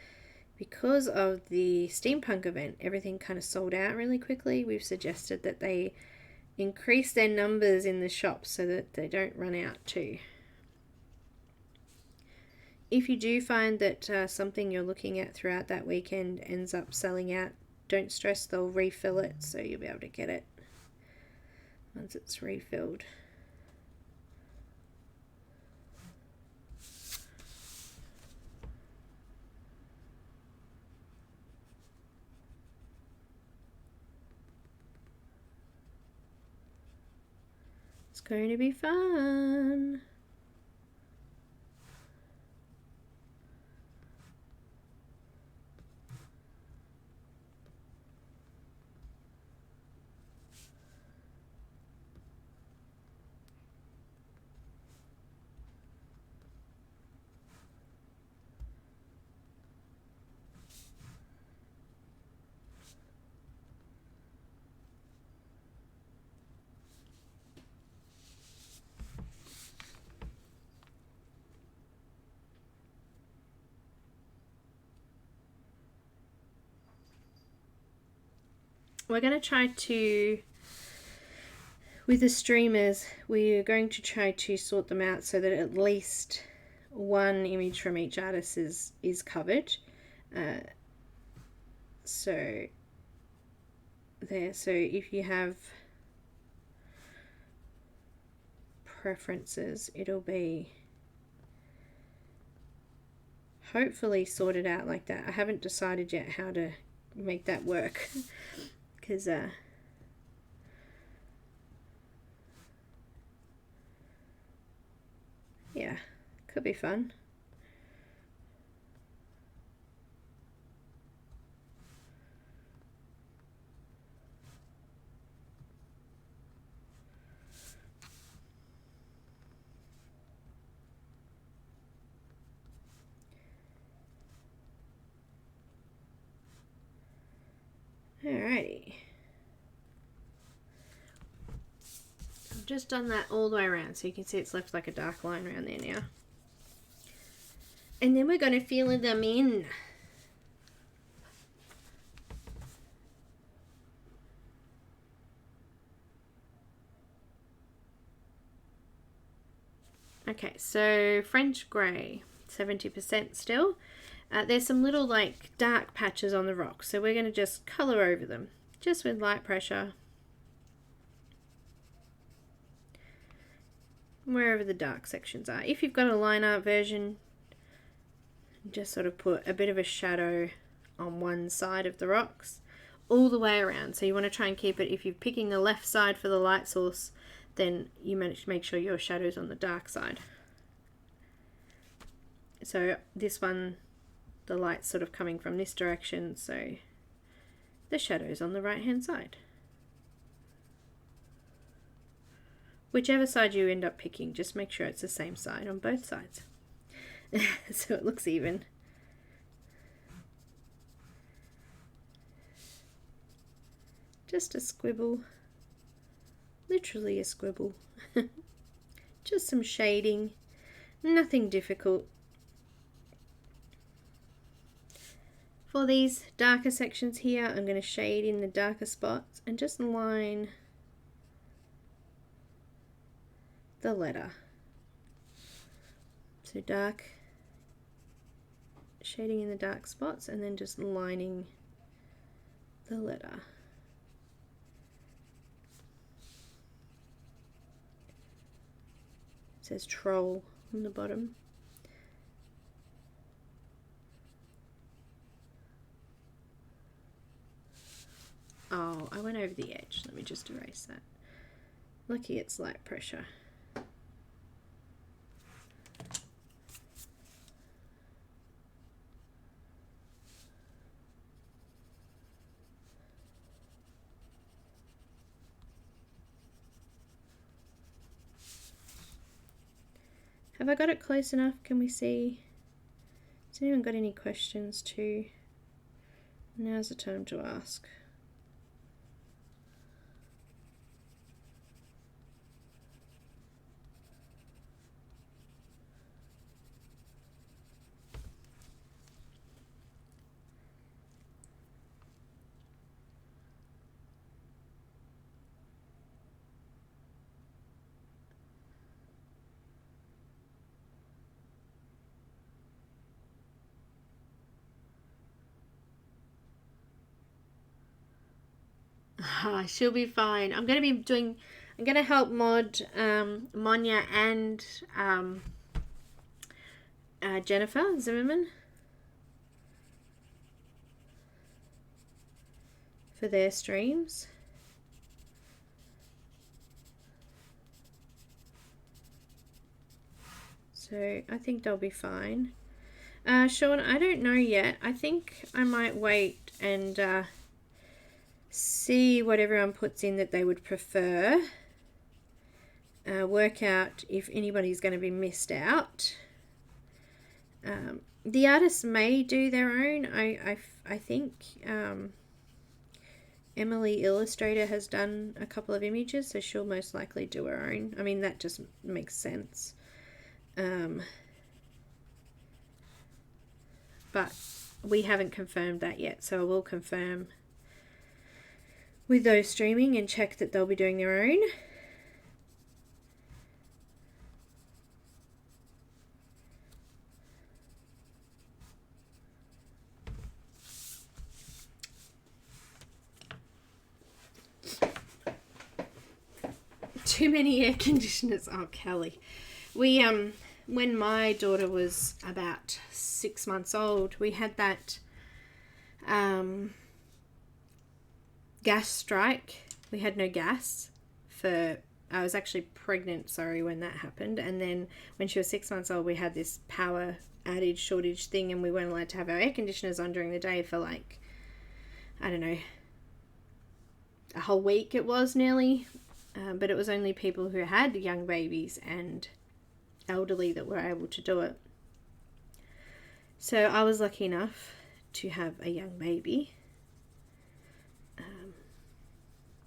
because of the steampunk event, everything kind of sold out really quickly. We've suggested that they increase their numbers in the shops so that they don't run out too. If you do find that something you're looking at throughout that weekend ends up selling out, don't stress, they'll refill it, so you'll be able to get it once it's refilled. It's going to be fun. We're going to try to, with the streamers, we're going to try to sort them out so that at least one image from each artist is covered. So there, so if you have preferences, it'll be hopefully sorted out like that. I haven't decided yet how to make that work. Because yeah, could be fun. Alrighty. I've just done that all the way around, so you can see it's left like a dark line around there now. And then we're going to fill them in. Okay, so French grey, 70% still. There's some little like dark patches on the rocks, so we're going to just colour over them, just with light pressure. Wherever the dark sections are. If you've got a line art version, just sort of put a bit of a shadow on one side of the rocks all the way around. So you want to try and keep it, if you're picking the left side for the light source, then you manage to make sure your shadow's on the dark side. So this one, the light's sort of coming from this direction, so the shadow's on the right hand side. Whichever side you end up picking, just make sure it's the same side on both sides. So it looks even. Just a squibble. Literally a squibble. Just some shading. Nothing difficult. For these darker sections here, I'm going to shade in the darker spots and just line the letter. So dark, shading in the dark spots, and then just lining the letter. It says troll on the bottom. Oh, I went over the edge. Let me just erase that. Lucky it's light pressure. Have I got it close enough? Can we see? Has anyone got any questions too? Now's the time to ask. She'll be fine. I'm going to help mod Monya and Jennifer Zimmerman for their streams. So I think they'll be fine. Sean, I don't know yet. I think I might wait and see what everyone puts in that they would prefer. Work out if anybody's going to be missed out. The artists may do their own. I think Emily Illustrator has done a couple of images, so she'll most likely do her own. I mean, that just makes sense. But we haven't confirmed that yet, so I will confirm with those streaming and check that they'll be doing their own. Too many air conditioners. Oh, Kelly. We when my daughter was about 6 months old, we had that gas strike. We had no gas for, I was actually pregnant, sorry, when that happened. And then when she was 6 months old, we had this power outage shortage thing, and we weren't allowed to have our air conditioners on during the day for like, I don't know, a whole week it was nearly. But it was only people who had young babies and elderly that were able to do it. So I was lucky enough to have a young baby.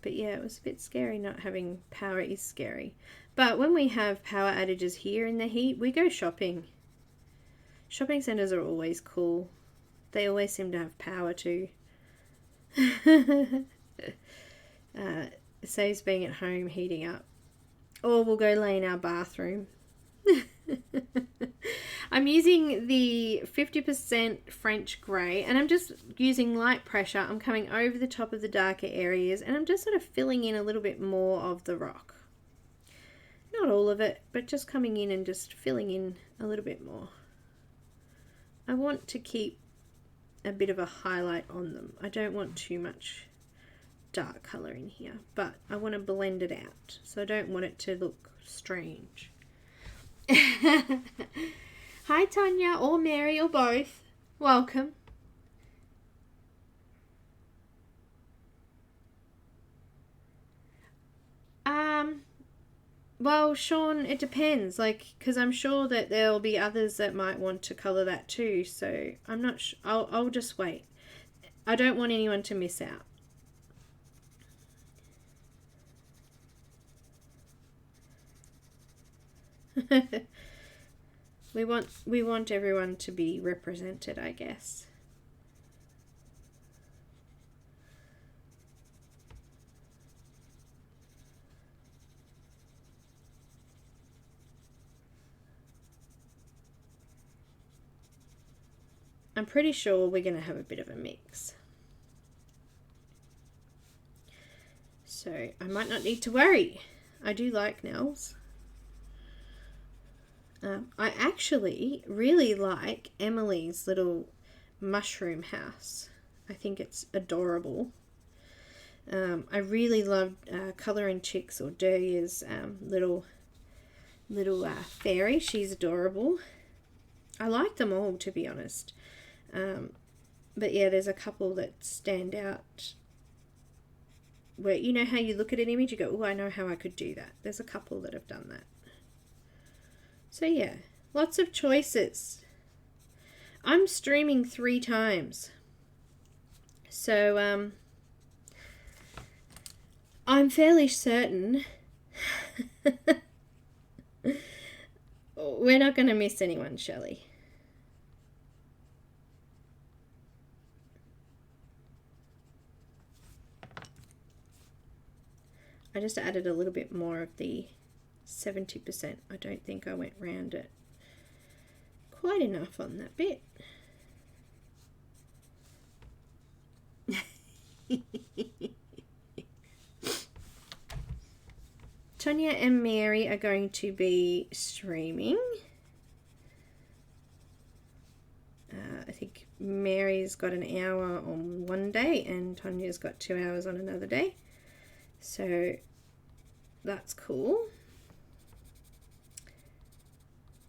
But yeah, it was a bit scary not having power. Is scary. But when we have power outages here in the heat, we go shopping. Shopping centres are always cool. They always seem to have power too. It saves being at home heating up. Or we'll go lay in our bathroom. I'm using the 50% French grey, and I'm just using light pressure. I'm coming over the top of the darker areas, and I'm just sort of filling in a little bit more of the rock. Not all of it, but just coming in and just filling in a little bit more. I want to keep a bit of a highlight on them. I don't want too much dark colour in here, but I want to blend it out, so I don't want it to look strange. Hi Tanya, or Mary, or both. Welcome. Well, Sean, it depends, like, because I'm sure that there'll be others that might want to colour that too, so I'm not sure. I'll just wait. I don't want anyone to miss out. We want everyone to be represented, I guess. I'm pretty sure we're going to have a bit of a mix. So I might not need to worry. I do like nails. I actually really like Emily's little mushroom house. I think it's adorable. I really loved Colouring Chicks or Delia's little fairy. She's adorable. I like them all, to be honest. But yeah, there's a couple that stand out where, you know how you look at an image, you go, oh, I know how I could do that. There's a couple that have done that. So yeah, lots of choices. I'm streaming 3 times. So I'm fairly certain we're not going to miss anyone, Shelley. I just added a little bit more of the 70%. I don't think I went round it quite enough on that bit. Tonya and Mary are going to be streaming. I think Mary's got an hour on one day and Tonya's got 2 hours on another day. So that's cool.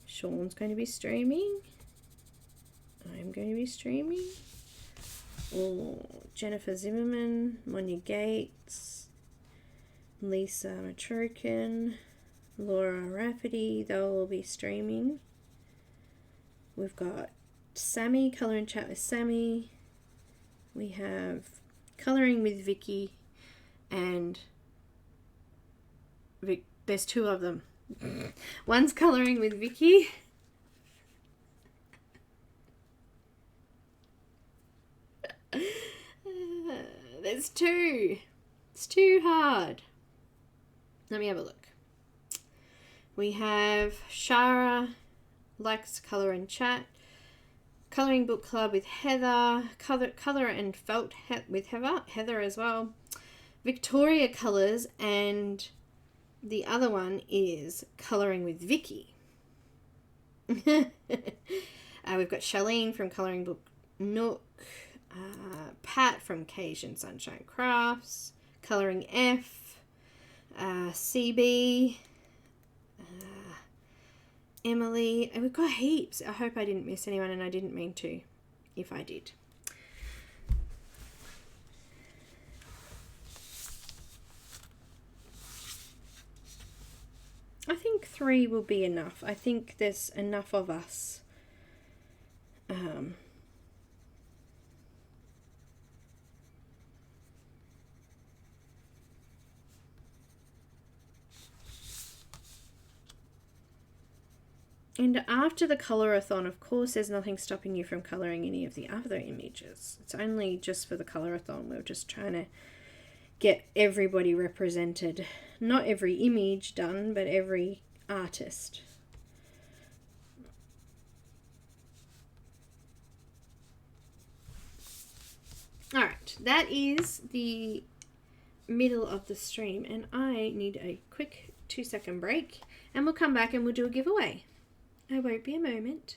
Sean's going to be streaming. I'm going to be streaming. Oh, Jennifer Zimmerman, Monia Gates, Lisa Matrokin, Laura Rafferty, they'll all be streaming. We've got Sammy, Colour and Chat with Sammy. We have Colouring with Vicky, and there's 2 of them. One's Colouring with Vicky. There's 2. It's too hard. Let me have a look. We have Shara, likes Colour and Chat. Colouring Book Club with Heather. Colour and Felt with Heather as well. Victoria Colours, and the other one is Colouring with Vicky. We've got Charlene from Colouring Book Nook. Pat from Cajun Sunshine Crafts. Colouring F. CB. Emily. And we've got heaps. I hope I didn't miss anyone, and I didn't mean to if I did. I think 3 will be enough. I think there's enough of us. And after the colorathon, of course, there's nothing stopping you from colouring any of the other images. It's only just for the colorathon. We're just trying to get everybody represented. Not every image done, but every artist. Alright, that is the middle of the stream, and I need a quick 2-second break, and we'll come back and we'll do a giveaway. I won't be a moment.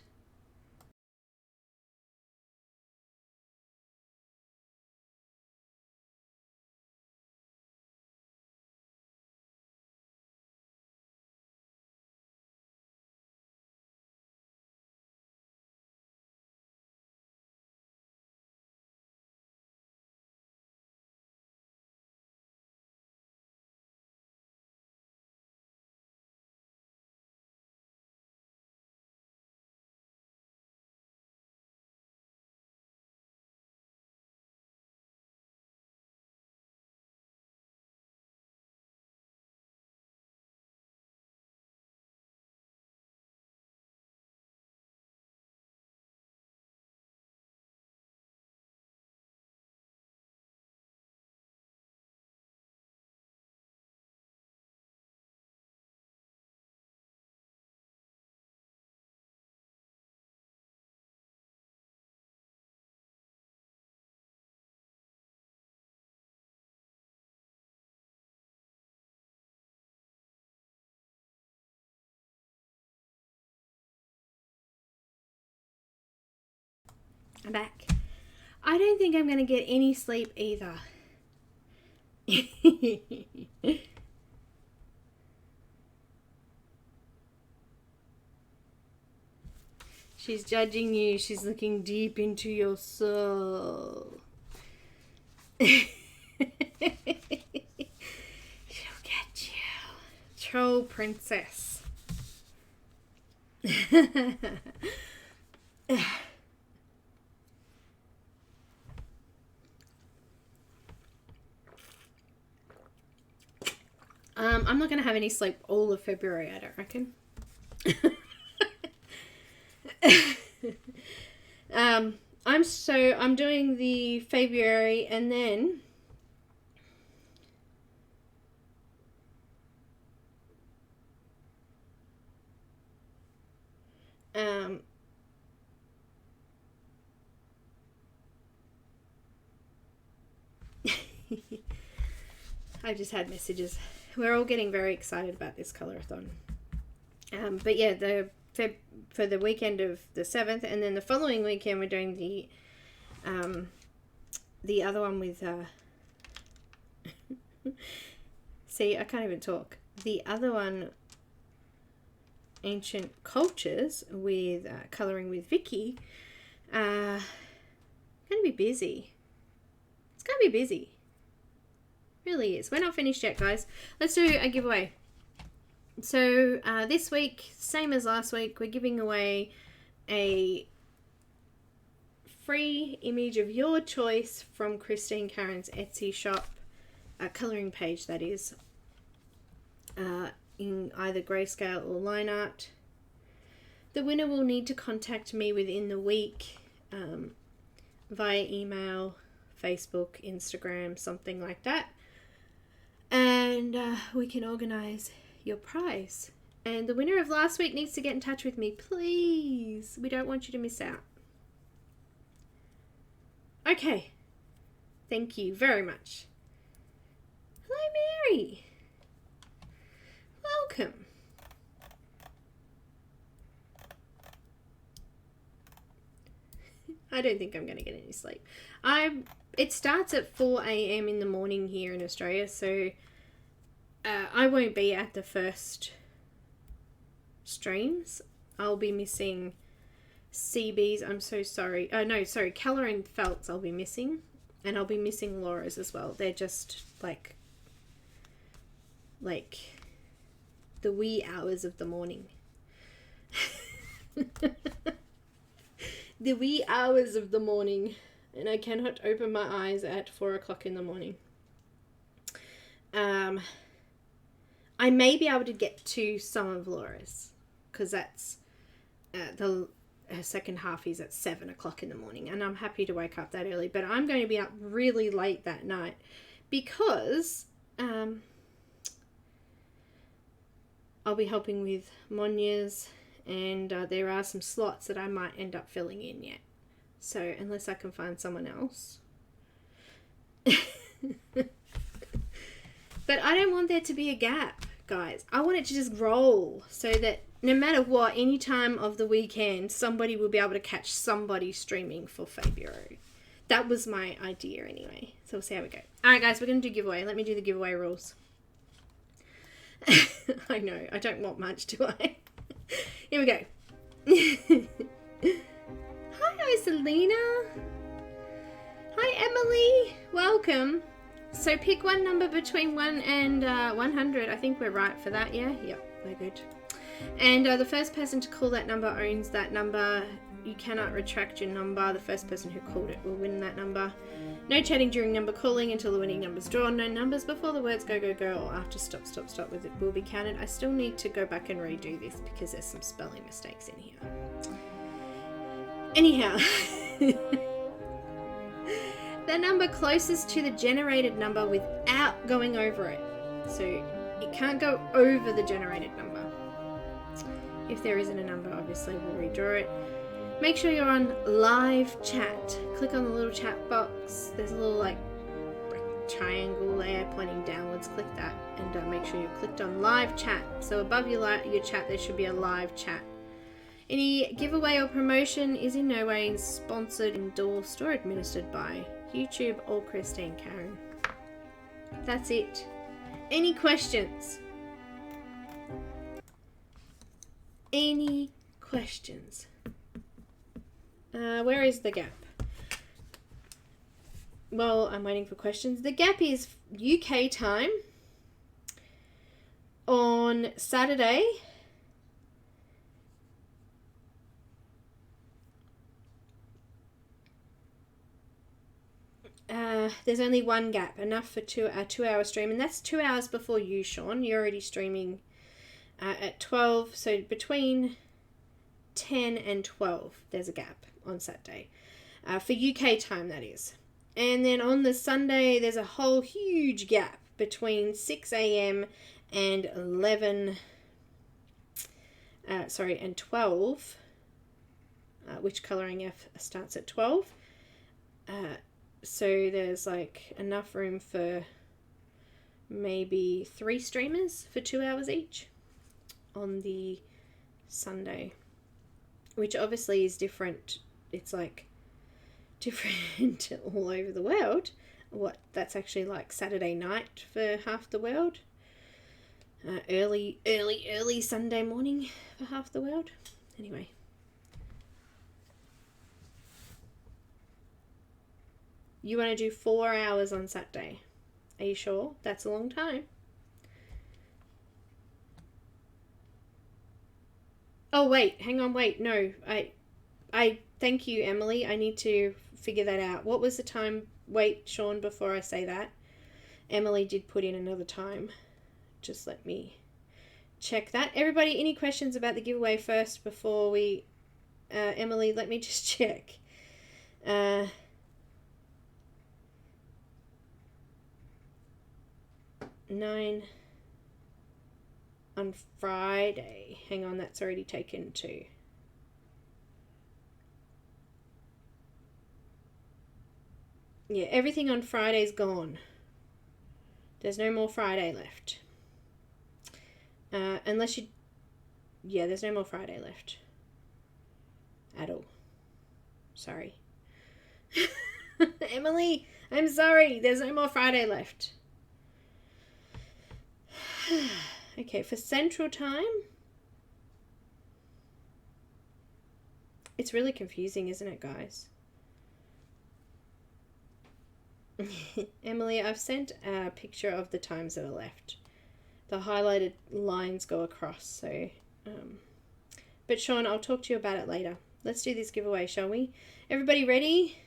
I'm back. I don't think I'm going to get any sleep either. She's judging you. She's looking deep into your soul. She'll get you. Troll princess. I'm not going to have any sleep all of February, I don't reckon. I'm doing the February, and then I just had messages. We're all getting very excited about this colorathon. But yeah, for the weekend of the 7th, and then the following weekend we're doing the other one with see, I can't even talk. The other one, Ancient Cultures, with colouring with Vicky. Gonna be busy. It's gonna be busy. Really is. We're not finished yet, guys. Let's do a giveaway. So this week, same as last week, we're giving away a free image of your choice from Christine Karen's Etsy shop, colouring page that is, in either grayscale or line art. The winner will need to contact me within the week via email, Facebook, Instagram, something like that. And we can organise your prize. And the winner of last week needs to get in touch with me, please. We don't want you to miss out. Okay. Thank you very much. Hello, Mary. Welcome. I don't think I'm going to get any sleep. It starts at 4 a.m. in the morning here in Australia, so I won't be at the first streams. I'll be missing CB's. I'm so sorry. Oh, no, sorry. Colour Felt's I'll be missing, and I'll be missing Laura's as well. They're just like the wee hours of the morning. The wee hours of the morning, and I cannot open my eyes at 4 o'clock in the morning. I may be able to get to some of Laura's, because that's the second half is at 7 o'clock in the morning, and I'm happy to wake up that early, but I'm going to be up really late that night because I'll be helping with Monya's, and there are some slots that I might end up filling in yet. So unless I can find someone else. But I don't want there to be a gap, guys. I want it to just roll so that no matter what, any time of the weekend, somebody will be able to catch somebody streaming for February. That was my idea anyway. So we'll see how we go. Alright guys, we're going to do giveaway. Let me do the giveaway rules. I know, I don't want much, do I? Here we go. Hi, Selena. Hi, Emily. Welcome. So pick one number between 1 and 100. I think we're right for that, yeah? Yep, we're good. And the first person to call that number owns that number. You cannot retract your number. The first person who called it will win that number. No chatting during number calling until the winning number's drawn. No numbers before the words go, go, go, or after stop, stop, stop with it will be counted. I still need to go back and redo this because there's some spelling mistakes in here. Anyhow. The number closest to the generated number without going over it. So it can't go over the generated number. If there isn't a number, obviously we'll redraw it. Make sure you're on live chat. Click on the little chat box. There's a little like triangle there pointing downwards. Click that and make sure you're clicked on live chat. So above your chat there should be a live chat. Any giveaway or promotion is in no way sponsored, endorsed or administered by YouTube or Crest and Caran. That's it. Any questions? Any questions? Where is the gap? Well, I'm waiting for questions. The gap is UK time on Saturday. There's only one gap, enough for a 2-hour stream, and that's 2 hours before you, Sean. You're already streaming at 12, so between 10 and 12 there's a gap on Saturday. For UK time, that is. And then on the Sunday, there's a whole huge gap between 6 a.m. and 12, which colouring F starts at 12. So there's like enough room for maybe 3 streamers for 2 hours each on the Sunday, which obviously is different. It's like different all over the world. What that's actually like Saturday night for half the world, early Sunday morning for half the world. Anyway. You want to do 4 hours on Saturday? Are you sure? That's a long time. Oh, wait. Hang on. Wait. No. I thank you, Emily. I need to figure that out. What was the time? Wait, Sean, before I say that. Emily did put in another time. Just let me check that. Everybody, any questions about the giveaway first before we... Emily, let me just check. 9 on Friday. Hang on, that's already taken too. Yeah, everything on Friday's gone. There's no more Friday left. Unless you... Yeah, there's no more Friday left. At all. Sorry. Emily, I'm sorry. There's no more Friday left. Okay, for Central Time, it's really confusing, isn't it, guys? Emily, I've sent a picture of the times that are left. The highlighted lines go across, so... But Sean, I'll talk to you about it later. Let's do this giveaway, shall we? Everybody ready?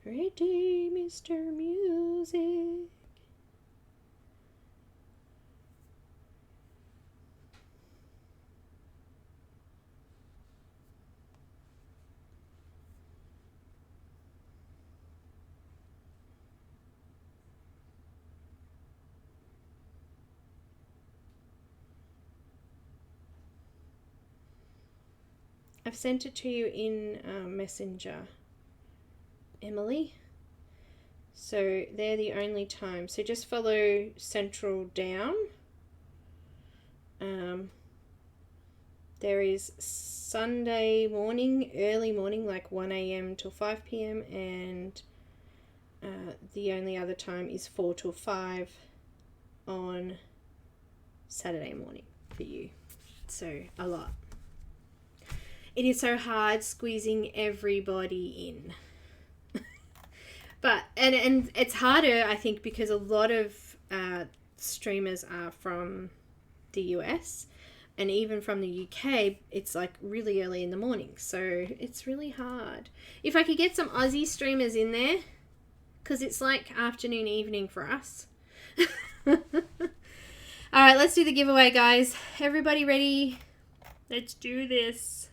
Ready, Mr. Music. I've sent it to you in Messenger, Emily. So they're the only time. So just follow Central down. There is Sunday morning, early morning, like 1 a.m. till 5 p.m. and the only other time is 4 till 5 on Saturday morning for you. So a lot. It is so hard squeezing everybody in. But and it's harder, I think, because a lot of streamers are from the US, and even from the UK, it's like really early in the morning, so it's really hard. If I could get some Aussie streamers in there, because it's like afternoon, evening for us. All right, let's do the giveaway, guys. Everybody ready? Let's do this.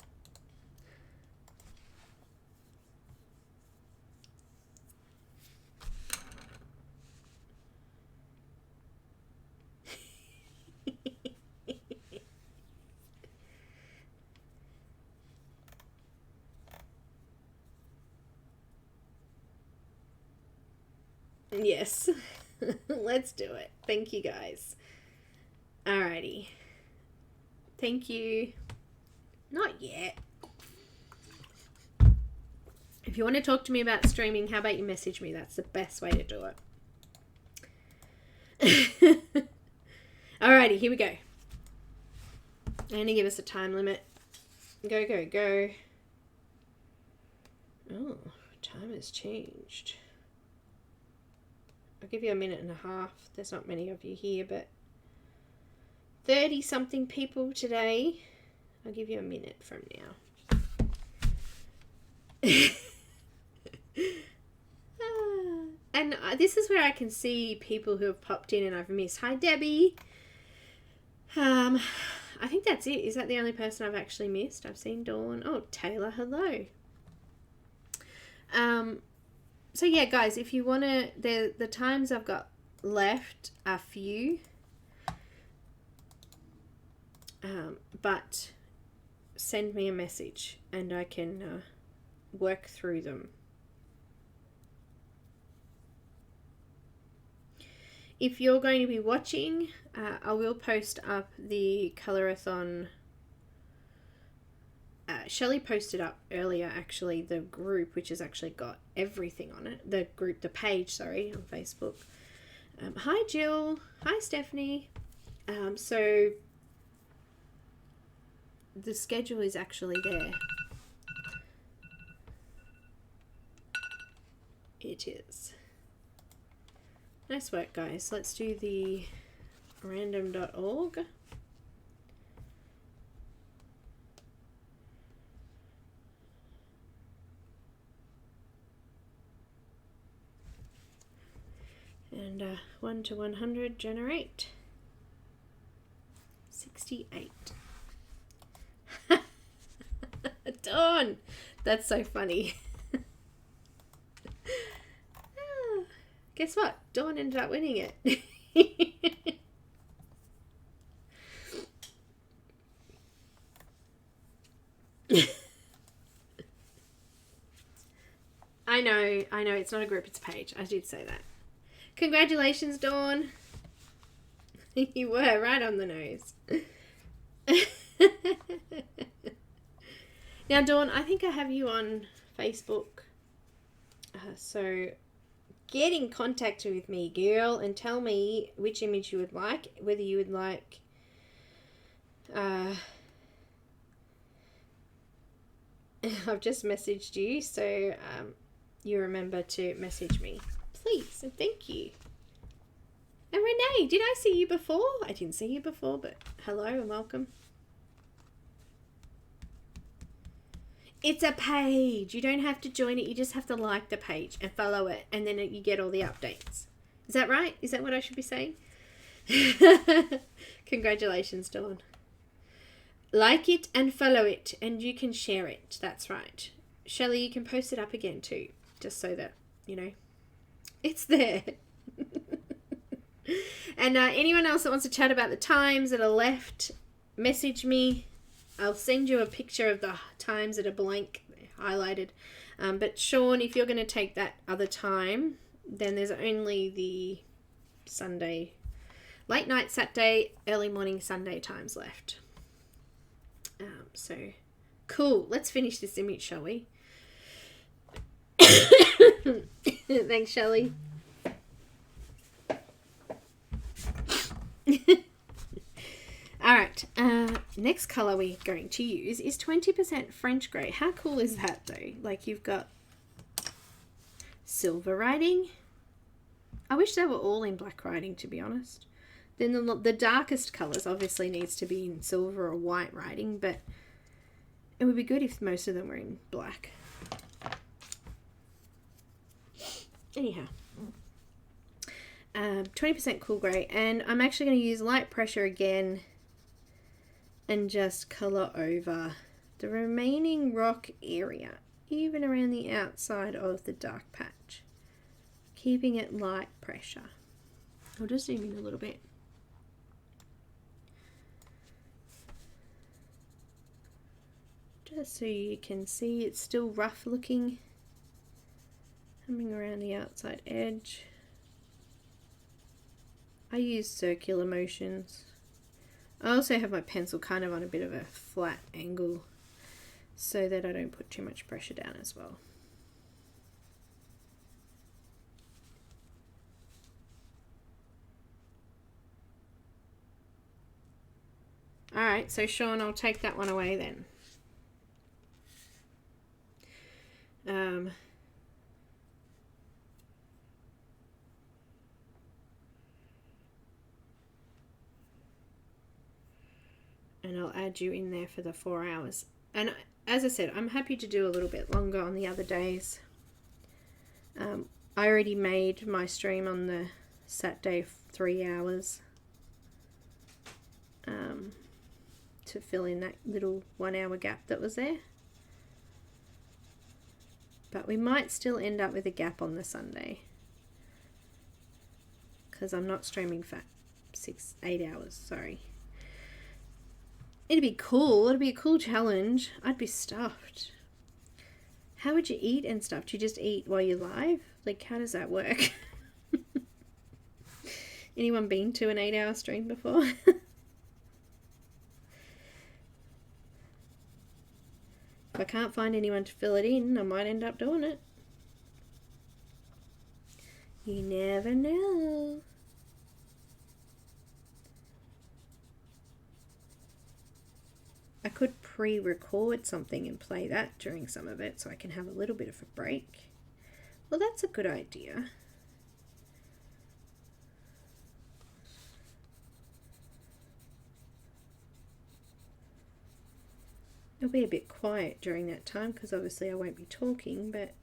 Yes, let's do it. Thank you, guys. Alrighty. Thank you. Not yet. If you want to talk to me about streaming, how about you message me? That's the best way to do it. Alrighty, here we go. I'm going to give us a time limit. Go, go, go. Oh, time has changed. I'll give you a minute and a half. There's not many of you here, but 30 something people today. I'll give you a minute from now. And this is where I can see people who have popped in and I've missed. Hi, Debbie. I think that's it. Is that the only person I've actually missed? I've seen Dawn. Oh, Taylor, hello. So yeah, guys, if you want to, the times I've got left are few. But send me a message and I can work through them. If you're going to be watching, I will post up the Colorathon. Shelley posted up earlier, actually, the group, which has actually got everything on it. The page, sorry, on Facebook. Hi, Jill. Hi, Stephanie. So the schedule is actually there. It is. Nice work, guys. Let's do the random.org. And 1 to 100 generate 68. Dawn! That's so funny. Guess what? Dawn ended up winning it. I know, it's not a group, it's a page. I did say that. Congratulations, Dawn. You were right on the nose. Now, Dawn, I think I have you on Facebook. So get in contact with me, girl, and tell me which image you would like. Whether you would like I've just messaged you, so you remember to message me. Please, and thank you. And Renee, did I see you before? I didn't see you before, but hello and welcome. It's a page. You don't have to join it. You just have to like the page and follow it, and then you get all the updates. Is that right? Is that what I should be saying? Congratulations, Dawn. Like it and follow it, and you can share it. That's right. Shelley, you can post it up again too, just so that, you know, it's there. And anyone else that wants to chat about the times that are left, message me. I'll send you a picture of the times that are blank highlighted. But Sean, if you're going to take that other time, then there's only the Sunday, late night Saturday, early morning Sunday times left. So cool. Let's finish this image, shall we? Thanks, Shelley. Alright, next colour we're going to use is 20% French grey. How cool is that though? Like, you've got silver writing. I wish they were all in black writing, to be honest. Then the darkest colours obviously needs to be in silver or white writing, but it would be good if most of them were in black. Anyhow. 20% cool grey, and I'm actually going to use light pressure again and just colour over the remaining rock area, even around the outside of the dark patch, keeping it light pressure. I'll just zoom in a little bit. Just so you can see it's still rough looking, coming around the outside edge. I use circular motions. I also have my pencil kind of on a bit of a flat angle so that I don't put too much pressure down as well. Alright, so Sean, I'll take that one away then. And I'll add you in there for the 4 hours. And as I said, I'm happy to do a little bit longer on the other days. I already made my stream on the Saturday 3 hours to fill in that little 1 hour gap that was there. But we might still end up with a gap on the Sunday, because I'm not streaming for 8 hours, sorry. It'd be cool. It'd be a cool challenge. I'd be stuffed. How would you eat and stuff? Do you just eat while you're live? Like, how does that work? Anyone been to an 8-hour stream before? If I can't find anyone to fill it in, I might end up doing it. You never know. I could pre-record something and play that during some of it so I can have a little bit of a break. Well, that's a good idea. It'll be a bit quiet during that time because obviously I won't be talking, but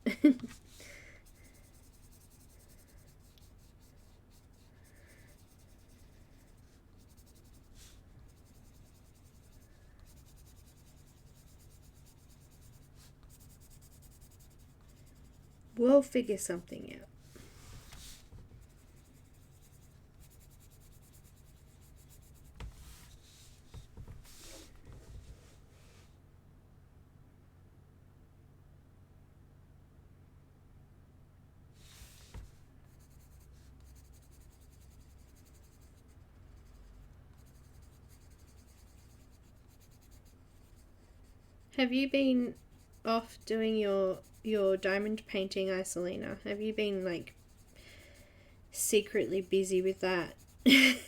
we'll figure something out. Have you been off doing your diamond painting, Isolina? Have you been like secretly busy with that? I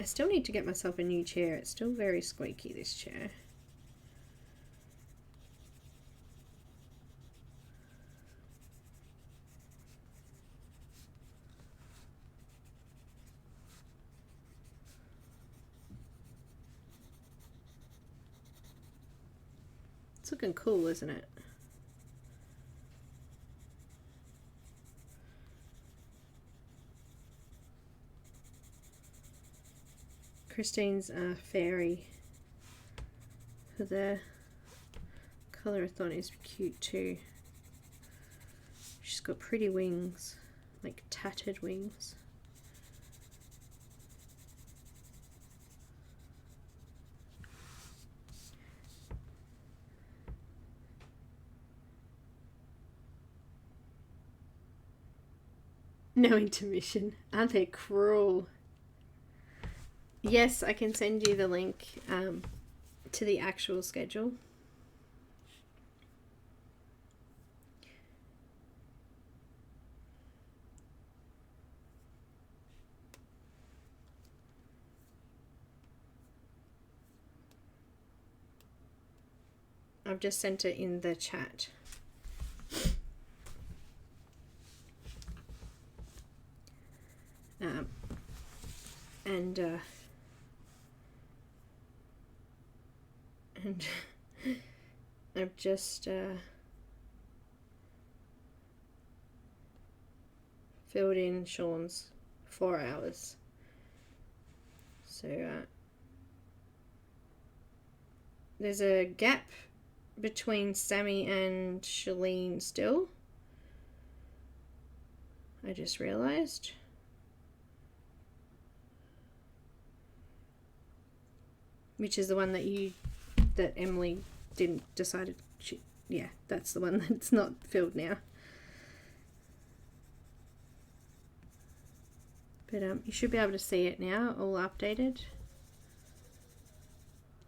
still need to get myself a new chair. It's still very squeaky, this chair. It's looking cool, isn't it? Christine's fairy for the colour-a-thon is cute too. She's got pretty wings. like tattered wings. No intermission. Aren't they cruel? Yes, I can send you the link to the actual schedule. I've just sent it in the chat. And I've just filled in Sean's 4 hours. So there's a gap between Sammy and Shalene still. I just realized. Which is the one that Emily decided yeah, that's the one that's not filled now. But you should be able to see it now, all updated.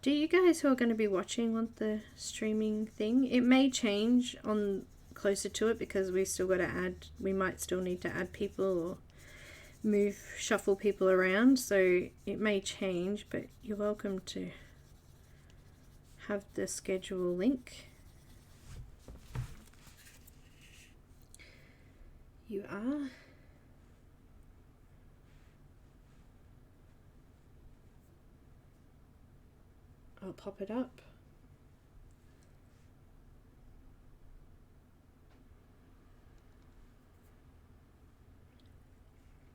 Do you guys who are going to be watching want the streaming thing? It may change on closer to it because we still got to add, we might still need to add people or shuffle people around, so it may change, but you're welcome to have the schedule link. You are. I'll pop it up.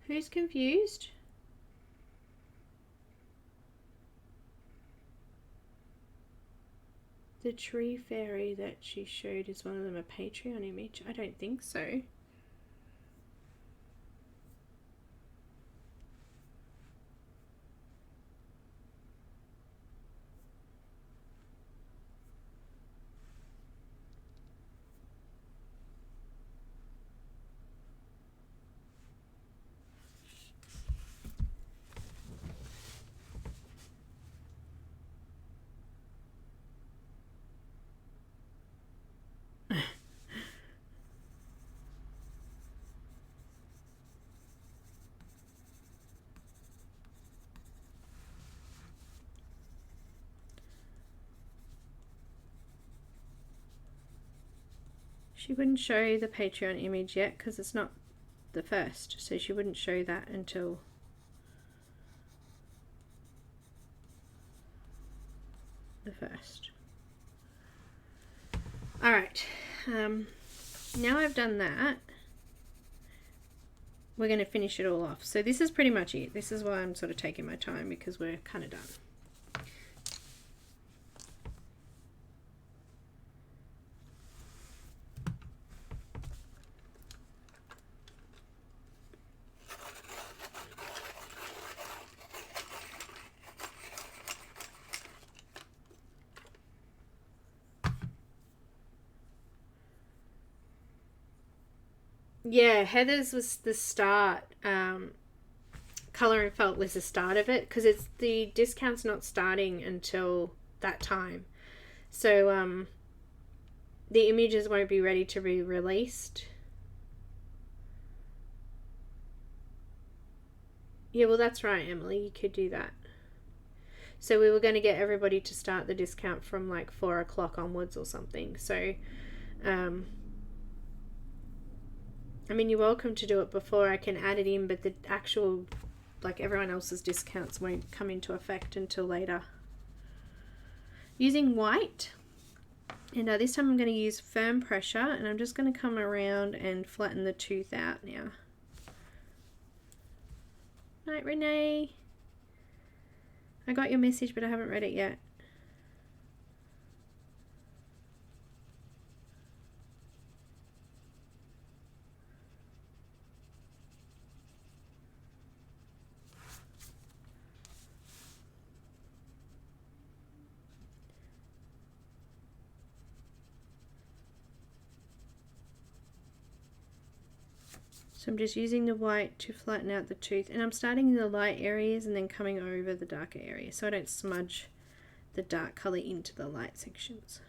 Who's confused? The tree fairy that she showed, is one of them a Patreon image? I don't think so. She wouldn't show the Patreon image yet because it's not the first, so she wouldn't show that until the first. Alright, now I've done that, we're going to finish it all off. So this is pretty much it. This is why I'm sort of taking my time, because we're kind of done. Yeah, Heather's was the start. Colour and Felt was the start of it, because it's the discount's not starting until that time. So the images won't be ready to be released. Yeah, well that's right, Emily, you could do that. So we were going to get everybody to start the discount from like 4 o'clock onwards or something. So I mean, you're welcome to do it before I can add it in, but the actual, like everyone else's discounts won't come into effect until later. Using white, and this time I'm going to use firm pressure, and I'm just going to come around and flatten the tooth out now. Night, Renee. I got your message, but I haven't read it yet. So I'm just using the white to flatten out the tooth, and I'm starting in the light areas and then coming over the darker areas so I don't smudge the dark colour into the light sections.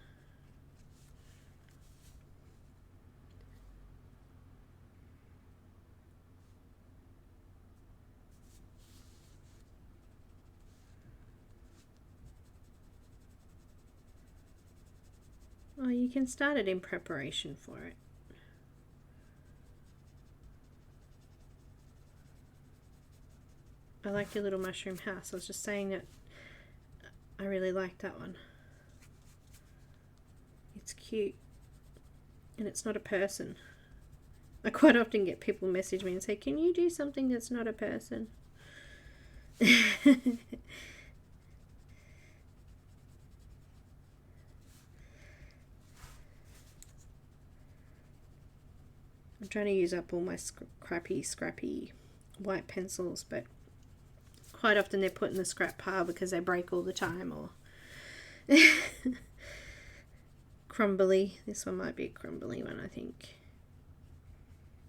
Oh, you can start it in preparation for it. I like your little mushroom house. I was just saying that I really like that one. It's cute. And it's not a person. I quite often get people message me and say, can you do something that's not a person? I'm trying to use up all my scrappy white pencils, but quite often they're put in the scrap pile because they break all the time, or crumbly. This one might be a crumbly one, I think.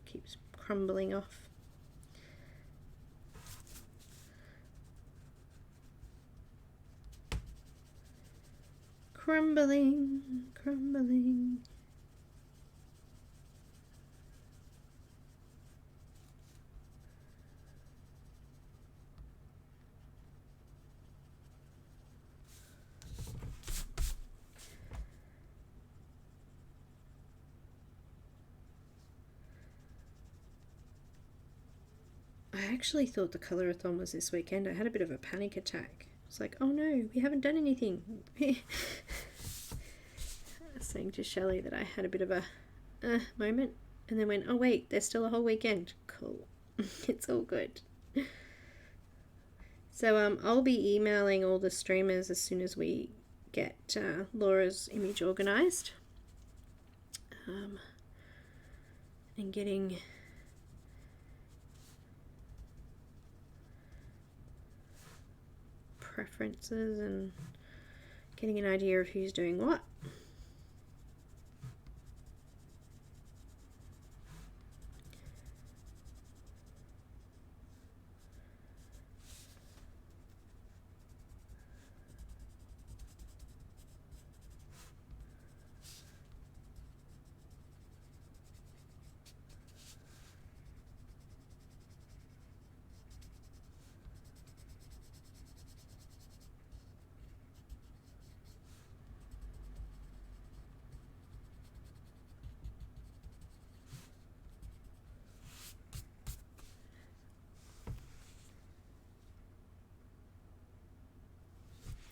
Keeps crumbling off. Crumbling, crumbling. I actually thought the colorathon was this weekend. I had a bit of a panic attack. It's like, oh no, we haven't done anything. I was saying to Shelley that I had a bit of a moment, and then went, oh wait, there's still a whole weekend. Cool. It's all good. So I'll be emailing all the streamers as soon as we get Laura's image organised, and getting preferences and getting an idea of who's doing what.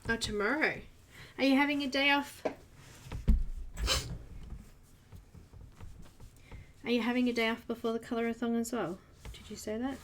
Oh, tomorrow. Are you having a day off? Are you having a day off before the colorathon as well? Did you say that?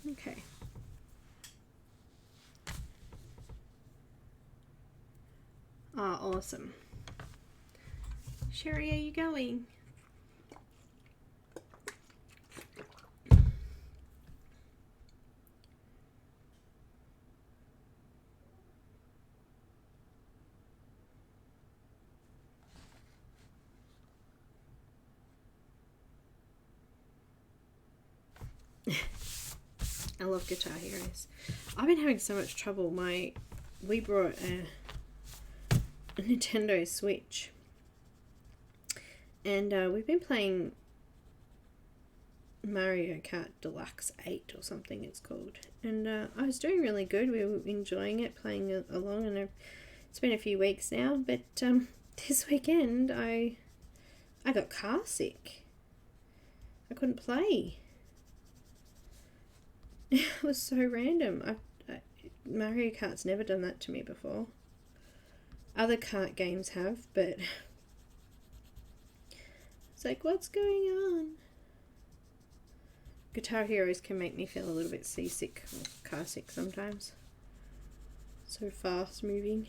Okay. Ah, awesome. Sherry, are you going? I love Guitar Heroes. I've been having so much trouble. We brought a Nintendo Switch, and we've been playing Mario Kart Deluxe 8 or something it's called. And I was doing really good. We were enjoying it, playing along, and it's been a few weeks now. But this weekend I got car sick. I couldn't play. It was so random. Mario Kart's never done that to me before. Other kart games have, but it's like, what's going on? Guitar Heroes can make me feel a little bit seasick or car sick sometimes. So fast moving.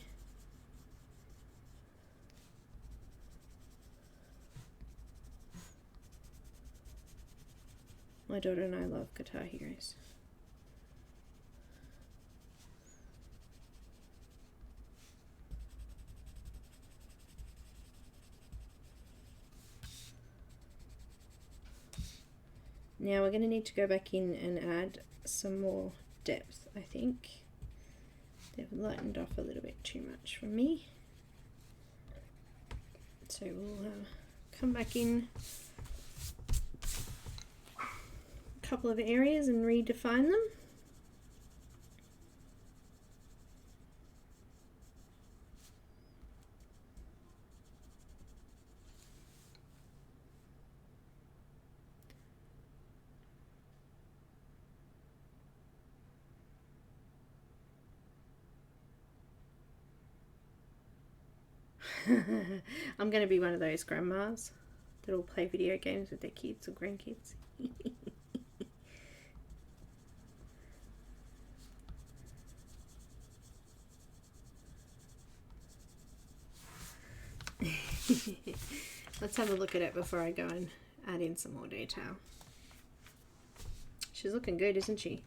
My daughter and I love Guitar Heroes. Now we're going to need to go back in and add some more depth, I think. They've lightened off a little bit too much for me. So we'll come back in a couple of areas and redefine them. I'm going to be one of those grandmas that'll play video games with their kids or grandkids. Let's have a look at it before I go and add in some more detail. She's looking good, isn't she?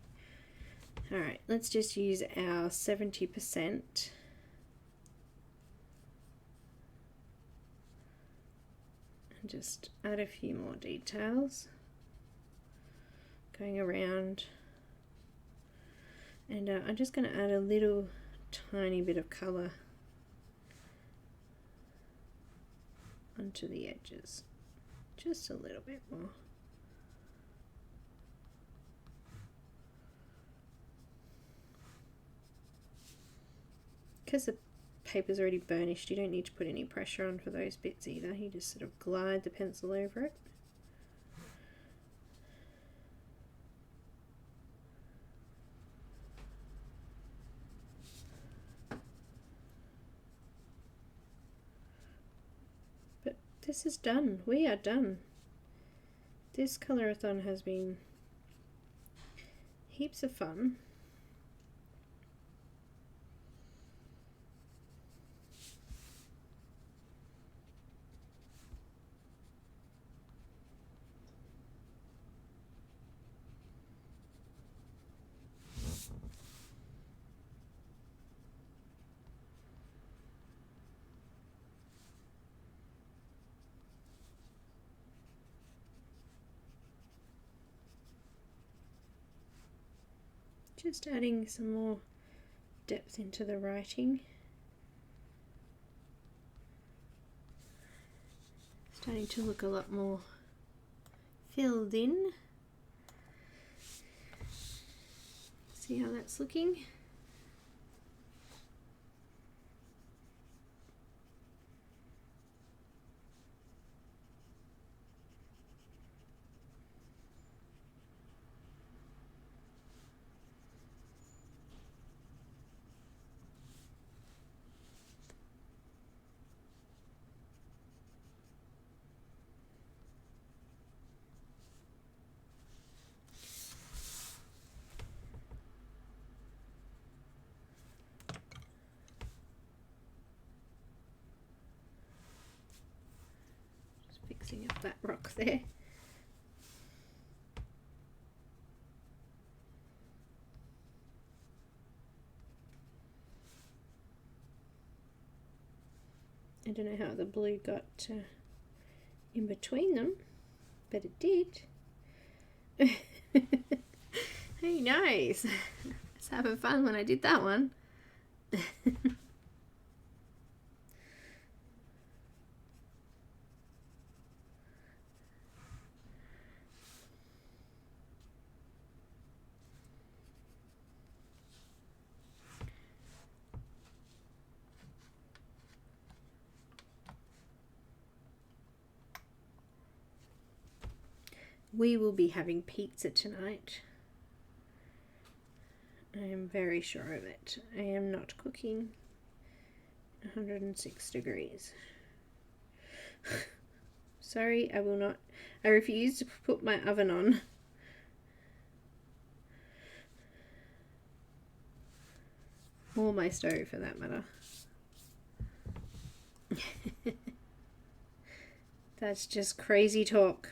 Alright, let's just use our 70%. And just add a few more details. Going around. And I'm just going to add a little tiny bit of colour onto the edges. Just a little bit more. Because the paper's already burnished, you don't need to put any pressure on for those bits either. You just sort of glide the pencil over it. But this is done. We are done. This colorathon has been heaps of fun. Just adding some more depth into the writing. Starting to look a lot more filled in. See how that's looking? Fixing up that rock there. I don't know how the blue got in between them, but it did. Who knows? I was having fun when I did that one. We will be having pizza tonight. I am very sure of it. I am not cooking. 106 degrees. Sorry, I will not. I refuse to put my oven on. Or my stove, for that matter. That's just crazy talk.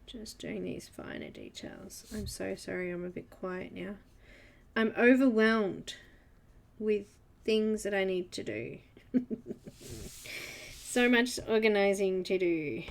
Just doing these finer details. I'm so sorry I'm a bit quiet now. I'm overwhelmed with things that I need to do. So much organizing to do.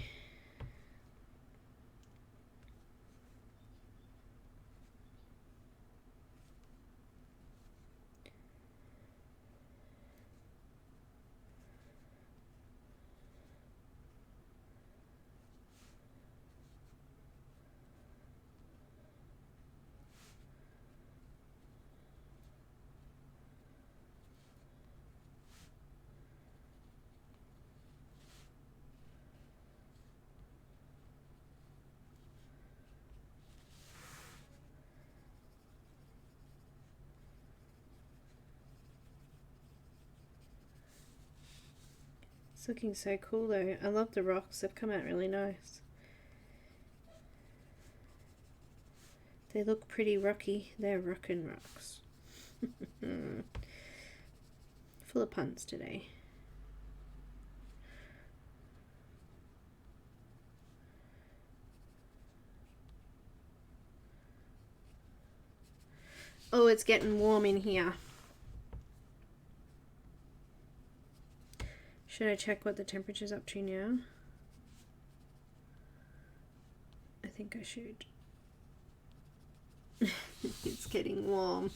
It's looking so cool though. I love the rocks. They've come out really nice. They look pretty rocky. They're rockin' rocks. Full of puns today. Oh, it's getting warm in here. Should I check what the temperature's up to now? I think I should. It's getting warm.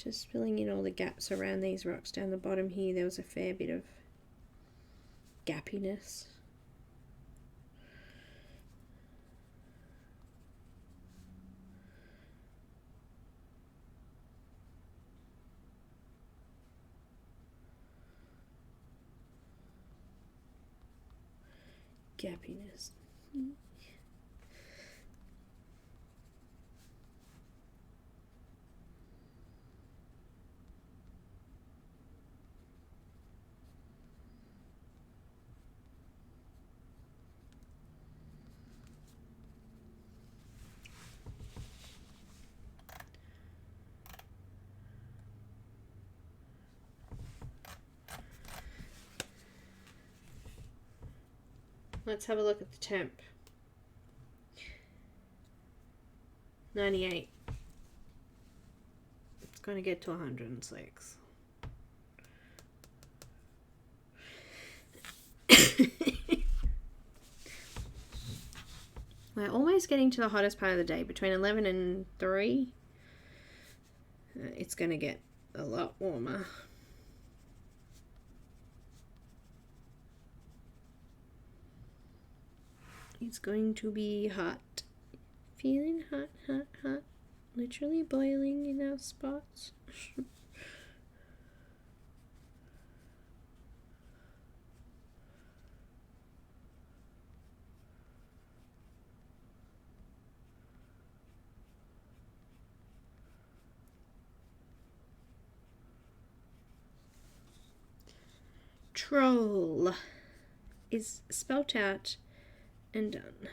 Just filling in all the gaps around these rocks down the bottom here. There was a fair bit of gappiness. Gappiness. Let's have a look at the temp. 98. It's going to get to 106. We're almost getting to the hottest part of the day. Between 11 and 3, it's going to get a lot warmer. It's going to be hot. Feeling hot, hot, hot. Literally boiling in our spots. Troll is spelt out and done.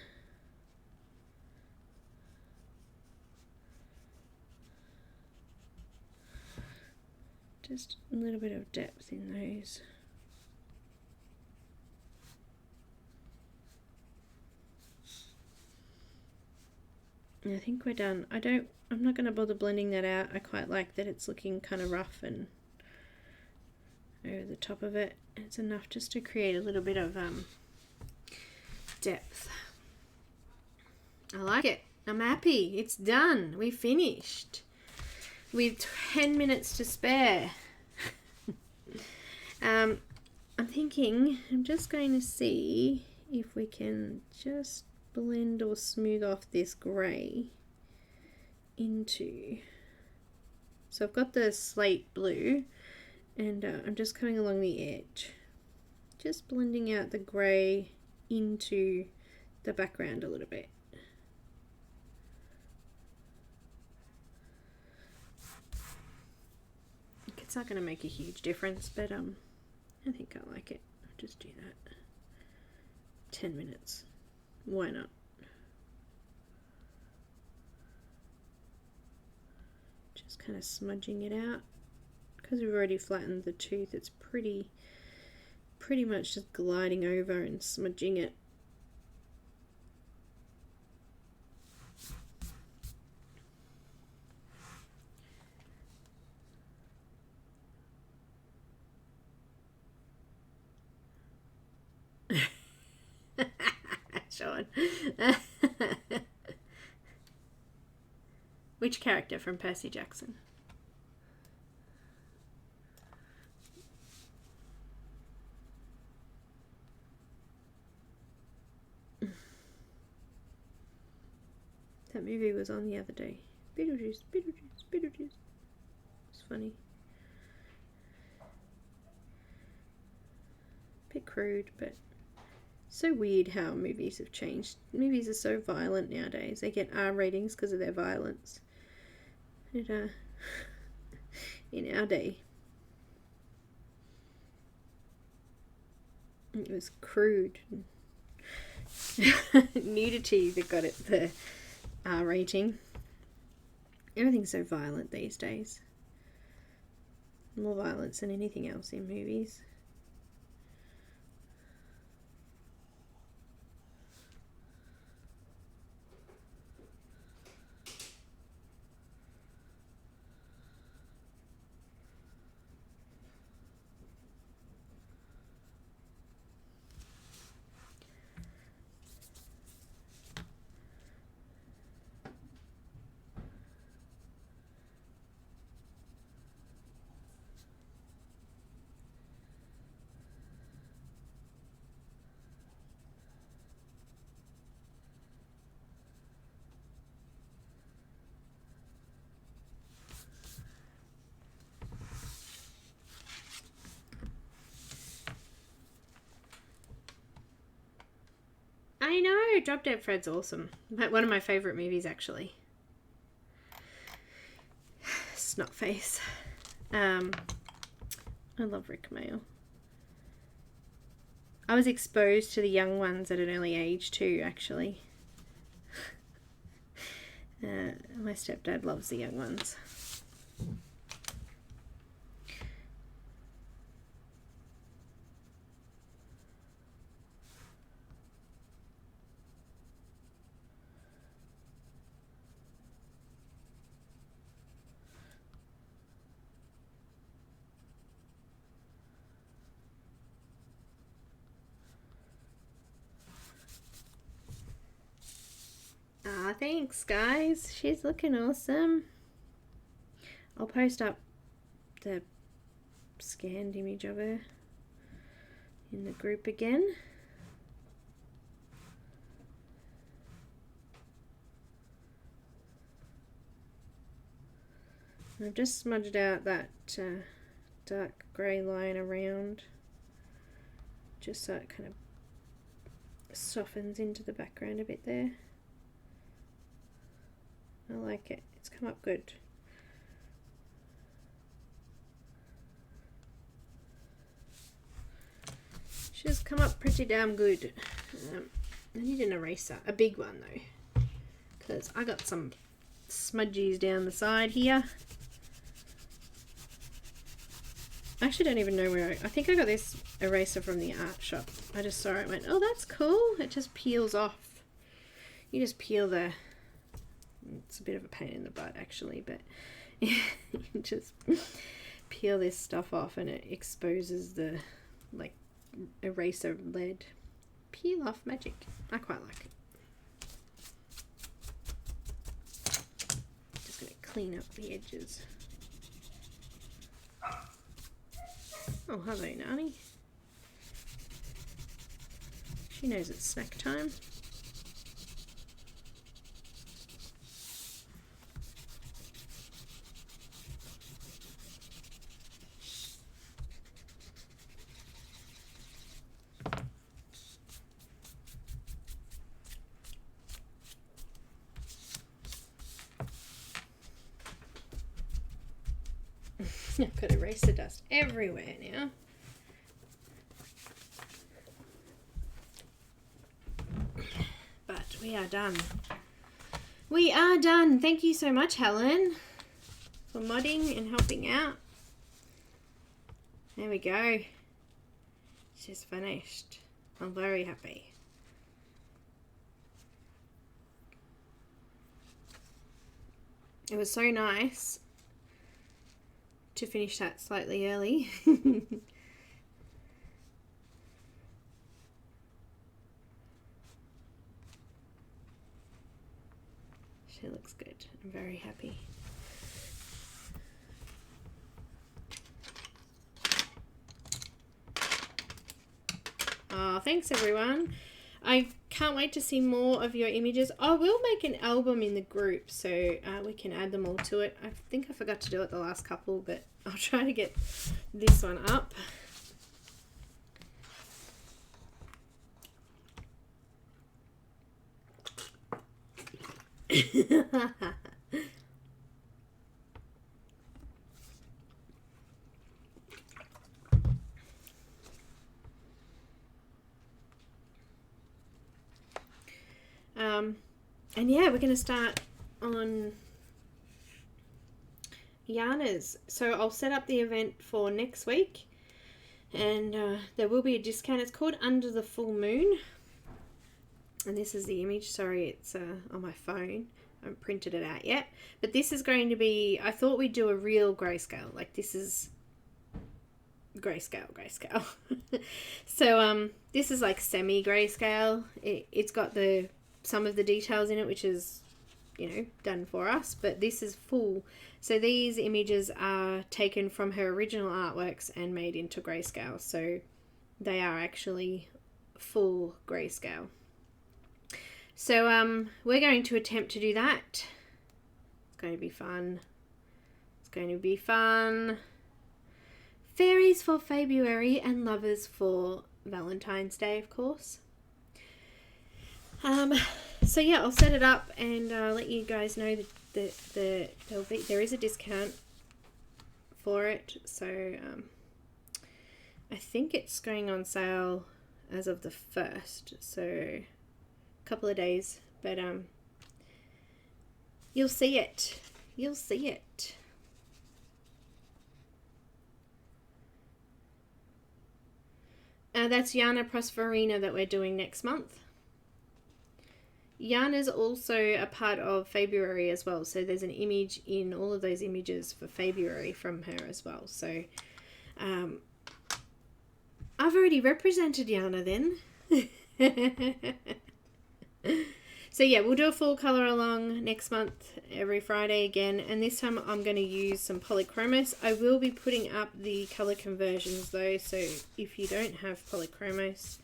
Just a little bit of depth in those. I think we're done. I'm not going to bother blending that out. I quite like that it's looking kind of rough and over the top of it. It's enough just to create a little bit of depth. I like it. I'm happy. It's done. We finished with 10 minutes to spare. I'm thinking I'm just going to see if we can just blend or smooth off this grey into, so I've got the slate blue and I'm just coming along the edge, just blending out the grey into the background a little bit. It's not going to make a huge difference, but I think I like it. I'll just do that. 10 minutes. Why not? Just kind of smudging it out. Because we've already flattened the tooth, it's pretty much just gliding over and smudging it. Sean. Which character from Percy Jackson? That movie was on the other day. Beetlejuice, Beetlejuice, Beetlejuice. It's funny. Bit crude, but so weird how movies have changed. Movies are so violent nowadays. They get R ratings because of their violence. And, in our day, it was crude. Nudity that got it the R rating. Everything's so violent these days. More violence than anything else in movies. I know, Drop Dead Fred's awesome. One of my favourite movies, actually. Snotface. I love Rick Mail. I was exposed to the young ones at an early age too, actually. My stepdad loves the young ones. Thanks guys, she's looking awesome. I'll post up the scanned image of her in the group again. I've just smudged out that dark grey line around, just so it kind of softens into the background a bit there. I like it. It's come up good. She's come up pretty damn good. I need an eraser. A big one though. Because I got some smudgies down the side here. I actually don't even know where I think I got this eraser from the art shop. I just saw it and went, oh, that's cool. It just peels off. You just peel the It's a bit of a pain in the butt actually, but you just peel this stuff off and it exposes the like eraser lead. Peel off magic. I quite like it. Just going to clean up the edges. Oh, hello, Nani. She knows it's snack time. I've got eraser dust everywhere now. But we are done. We are done. Thank you so much, Helen, for modding and helping out. There we go. She's finished. I'm very happy. It was so nice to finish that slightly early. She looks good. I'm very happy. Oh, thanks everyone. I can't wait to see more of your images. I will make an album in the group so we can add them all to it. I think I forgot to do it the last couple, but I'll try to get this one up. And yeah, we're going to start on Yana's. So I'll set up the event for next week, and there will be a discount. It's called Under the Full Moon, and this is the image. Sorry, it's on my phone. I haven't printed it out yet, but this is going to be, I thought we'd do a real grayscale. Like, this is grayscale. So this is like semi grayscale. It's got some of the details in it, which is, you know, done for us, but this is full. So these images are taken from her original artworks and made into grayscale, so they are actually full grayscale. So we're going to attempt to do that. It's going to be fun. It's going to be fun. Fairies for February and lovers for Valentine's Day, of course. So yeah, I'll set it up and let you guys know that there is a discount for it. So I think it's going on sale as of the 1st, so a couple of days, but you'll see it. You'll see it. That's Yana Prosperina that we're doing next month. Yana's also a part of February as well, so there's an image in all of those images for February from her as well. So I've already represented Yana then. So yeah, we'll do a full colour along next month every Friday again, and this time I'm going to use some Polychromos. I will be putting up the colour conversions though, so if you don't have Polychromos,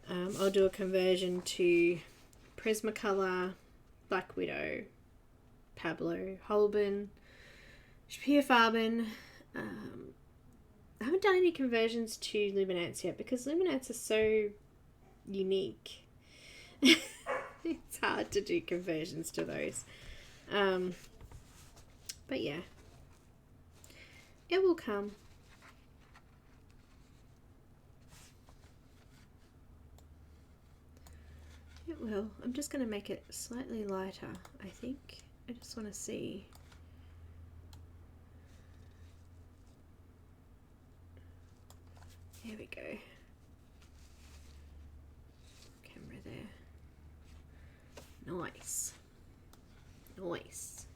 I'll do a conversion to Prismacolor, Black Widow, Pablo, Holben, Faber. I haven't done any conversions to Luminance yet because Luminance is so unique. It's hard to do conversions to those. But yeah, it will come. It will. I'm just going to make it slightly lighter, I think. I just want to see. There we go. Camera there. Nice. Nice.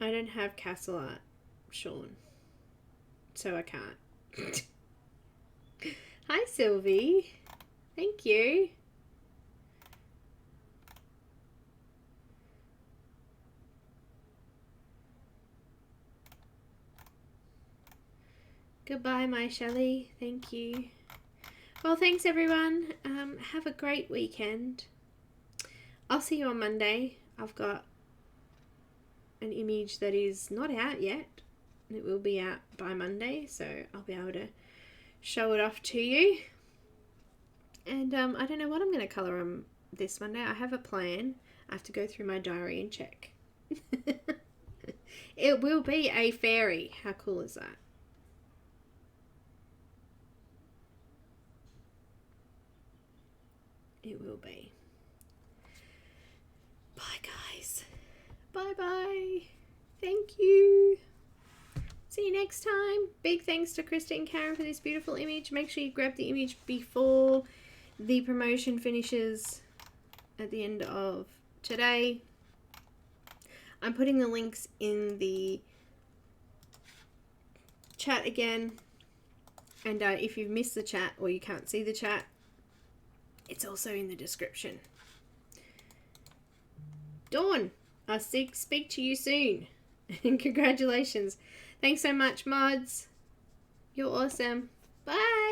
I don't have Castell art, Sean, so I can't. Hi, Sylvie. Thank you. Goodbye, my Shelley. Thank you. Well, thanks, everyone. Have a great weekend. I'll see you on Monday. I've got an image that is not out yet. It will be out by Monday, so I'll be able to show it off to you. And I don't know what I'm going to colour on this Monday. I have a plan. I have to go through my diary and check. It will be a fairy. How cool is that? It will be. Bye, guys. Bye-bye. Thank you. See you next time. Big thanks to Crest and Caran for this beautiful image. Make sure you grab the image before the promotion finishes at the end of today. I'm putting the links in the chat again. And if you've missed the chat or you can't see the chat, it's also in the description. Dawn, I'll speak to you soon. And congratulations. Thanks so much, mods. You're awesome. Bye.